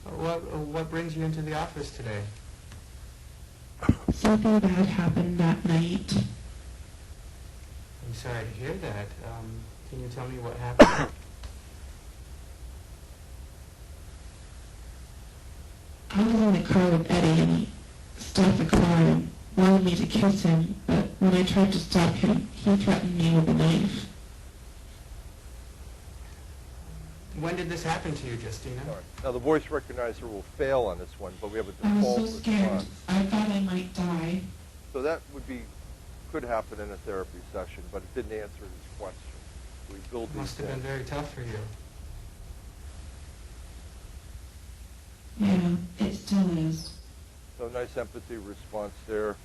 What brings you into the office today? Something bad happened that night. I'm sorry to hear that. Can you tell me what happened? I was in the car with Eddie and he stopped the car and wanted me to kiss him, but when I tried to stop him, he threatened me with a knife. When did this happen to you, Justina? All right. Now the voice recognizer will fail on this one, but we have a I default was so scared. response. I thought I might die. So that could happen in a therapy session, but it didn't answer his question. We built It must these have been in. very tough for you. Yeah, it still is. So nice empathy response there.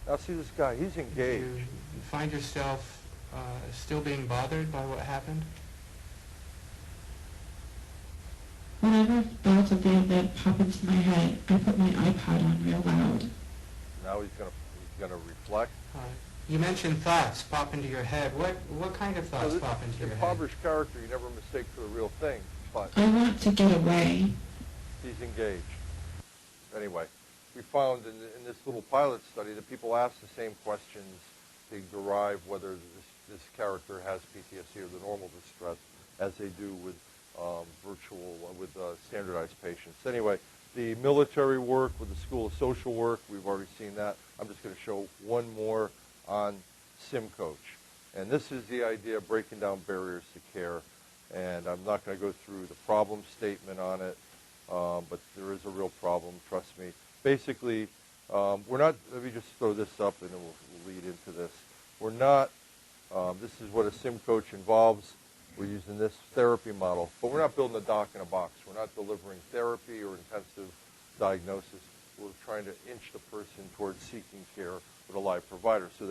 Now see this guy, he's engaged. You find yourself still being bothered by what happened? Whenever thoughts of the event pop into my head, I put my iPod on real loud. Now he's gonna reflect. You mentioned thoughts pop into your head. What kind of thoughts pop into your head? Impoverished character you never mistake for the real thing, but I want to get away. he's engaged. Anyway, we found in this little pilot study that people ask the same questions to derive whether this character has PTSD or the normal distress as they do with standardized patients. Anyway, the military work with the School of Social Work, we've already seen that. I'm just going to show one more on SimCoach. And this is the idea of breaking down barriers to care. And I'm not going to go through the problem statement on it, but there is a real problem, trust me. Basically, we're not, let me just throw this up and then we'll lead into this. We're not, this is what a SimCoach involves. We're using this therapy model, but we're not building a doc in a box. We're not delivering therapy or intensive diagnosis. We're trying to inch the person towards seeking care with a live provider. So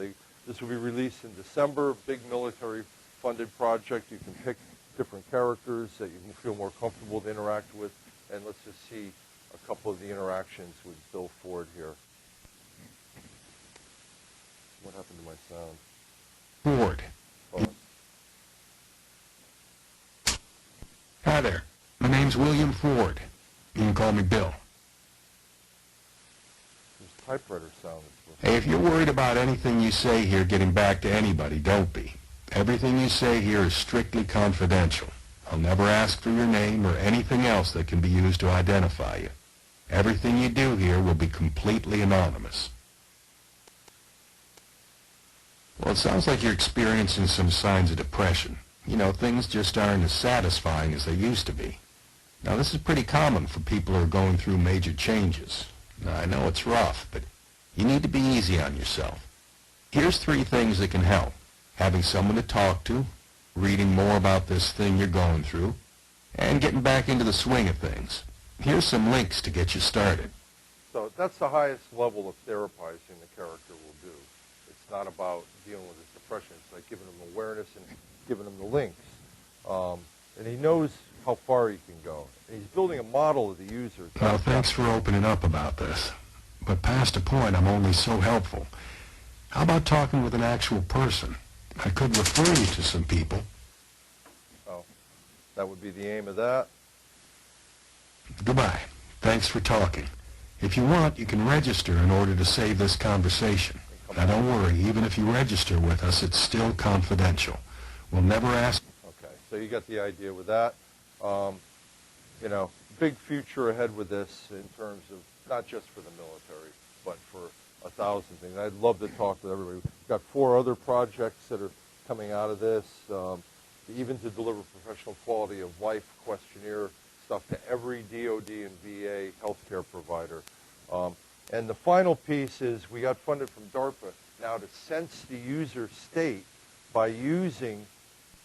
this will be released in December, big military-funded project. You can pick different characters that you can feel more comfortable to interact with, and let's just see a couple of the interactions with Bill Ford here. What happened to my sound? Ford. Oh. Hi there. My name's William Ford. You can call me Bill. There's typewriter sound. Hey, if you're worried about anything you say here getting back to anybody, don't be. Everything you say here is strictly confidential. I'll never ask for your name or anything else that can be used to identify you. Everything you do here will be completely anonymous. Well, it sounds like you're experiencing some signs of depression. You know, things just aren't as satisfying as they used to be. Now, this is pretty common for people who are going through major changes. Now, I know it's rough, but you need to be easy on yourself. Here's 3 things that can help. having someone to talk to, reading more about this thing you're going through, and getting back into the swing of things. Here's some links to get you started. So that's the highest level of therapizing the character will do. It's not about dealing with his depression. It's like giving him awareness and giving him the links. And he knows how far he can go. And he's building a model of the user. Well, thanks for opening up about this. But past a point, I'm only so helpful. How about talking with an actual person? I could refer you to some people. Oh, that would be the aim of that. Goodbye. Thanks for talking. If you want, you can register in order to save this conversation. Now, don't worry. Even if you register with us, it's still confidential. We'll never ask... Okay, so you got the idea with that. You know, big future ahead with this in terms of not just for the military, but for 1,000 things. I'd love to talk with everybody. We've got 4 other projects that are coming out of this, even to deliver professional quality of life questionnaire stuff to every DOD and VA healthcare provider. And the final piece is we got funded from DARPA now to sense the user state by using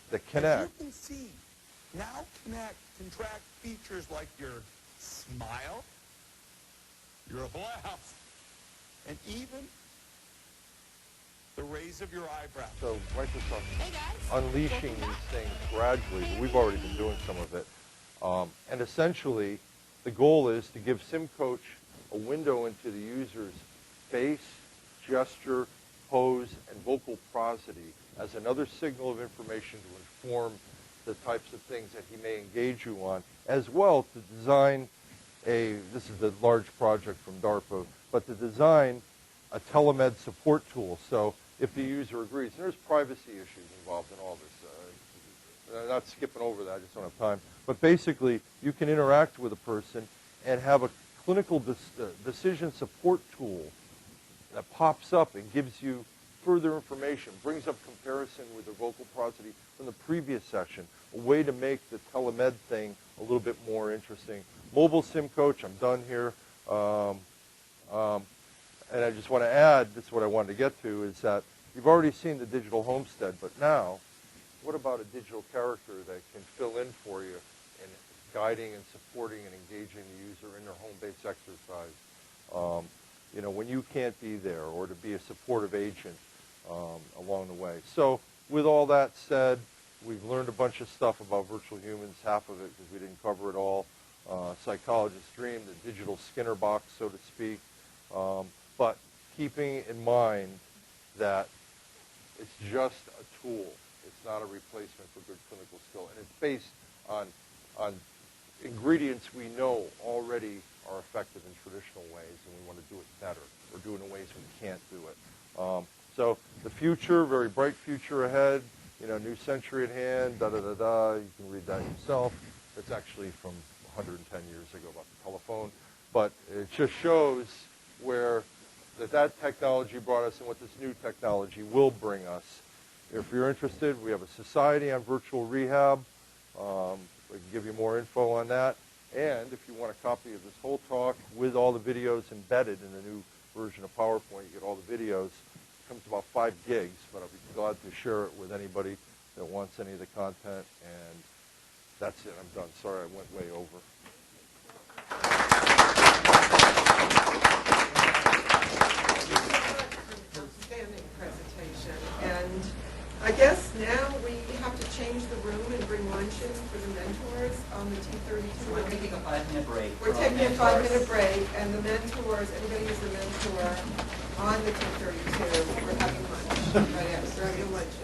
the Connect. As you can see, now Connect can track features like your smile, your laugh, and even the raise of your eyebrow. So Microsoft unleashing these things gradually. We've already been doing some of it. And essentially, the goal is to give SimCoach a window into the user's face, gesture, pose, and vocal prosody as another signal of information to inform the types of things that he may engage you on, as well to design this is the large project from DARPA, but to design a telemed support tool. So if the user agrees, and there's privacy issues involved in all this. I'm not skipping over that, I just don't have time. But basically, you can interact with a person and have a clinical decision support tool that pops up and gives you further information, brings up comparison with the vocal prosody from the previous session, a way to make the telemed thing a little bit more interesting. Mobile SimCoach, I'm done here. And I just want to add, this is what I wanted to get to, is that you've already seen the digital homestead, but now, what about a digital character that can fill in for you in guiding and supporting and engaging the user in their home-based exercise? You know, when you can't be there, or to be a supportive agent along the way. So with all that said, we've learned a bunch of stuff about virtual humans, half of it because we didn't cover it all. Psychologist's dream, the digital Skinner box, so to speak. But keeping in mind that it's just a tool. It's not a replacement for good clinical skill. And it's based on ingredients we know already are effective in traditional ways, and we want to do it better, or do it in ways we can't do it. So the future, very bright future ahead, you know, new century at hand, da-da-da-da, you can read that yourself. It's actually from 110 years ago about the telephone. But it just shows where that technology brought us and what this new technology will bring us. If you're interested, we have a society on virtual rehab. We can give you more info on that. And if you want a copy of this whole talk with all the videos embedded in the new version of PowerPoint, you get all the videos. It comes to about 5 gigs, but I'll be glad to share it with anybody that wants any of the content. And that's it. I'm done. Sorry, I went way over. Outstanding presentation. And I guess now we have to change the room and bring lunch in for the mentors on the T32. We're taking a 5-minute break. We're taking a 5-minute break, and the mentors, anybody who's a mentor on the T32, we're having lunch. Right after, we're having lunch.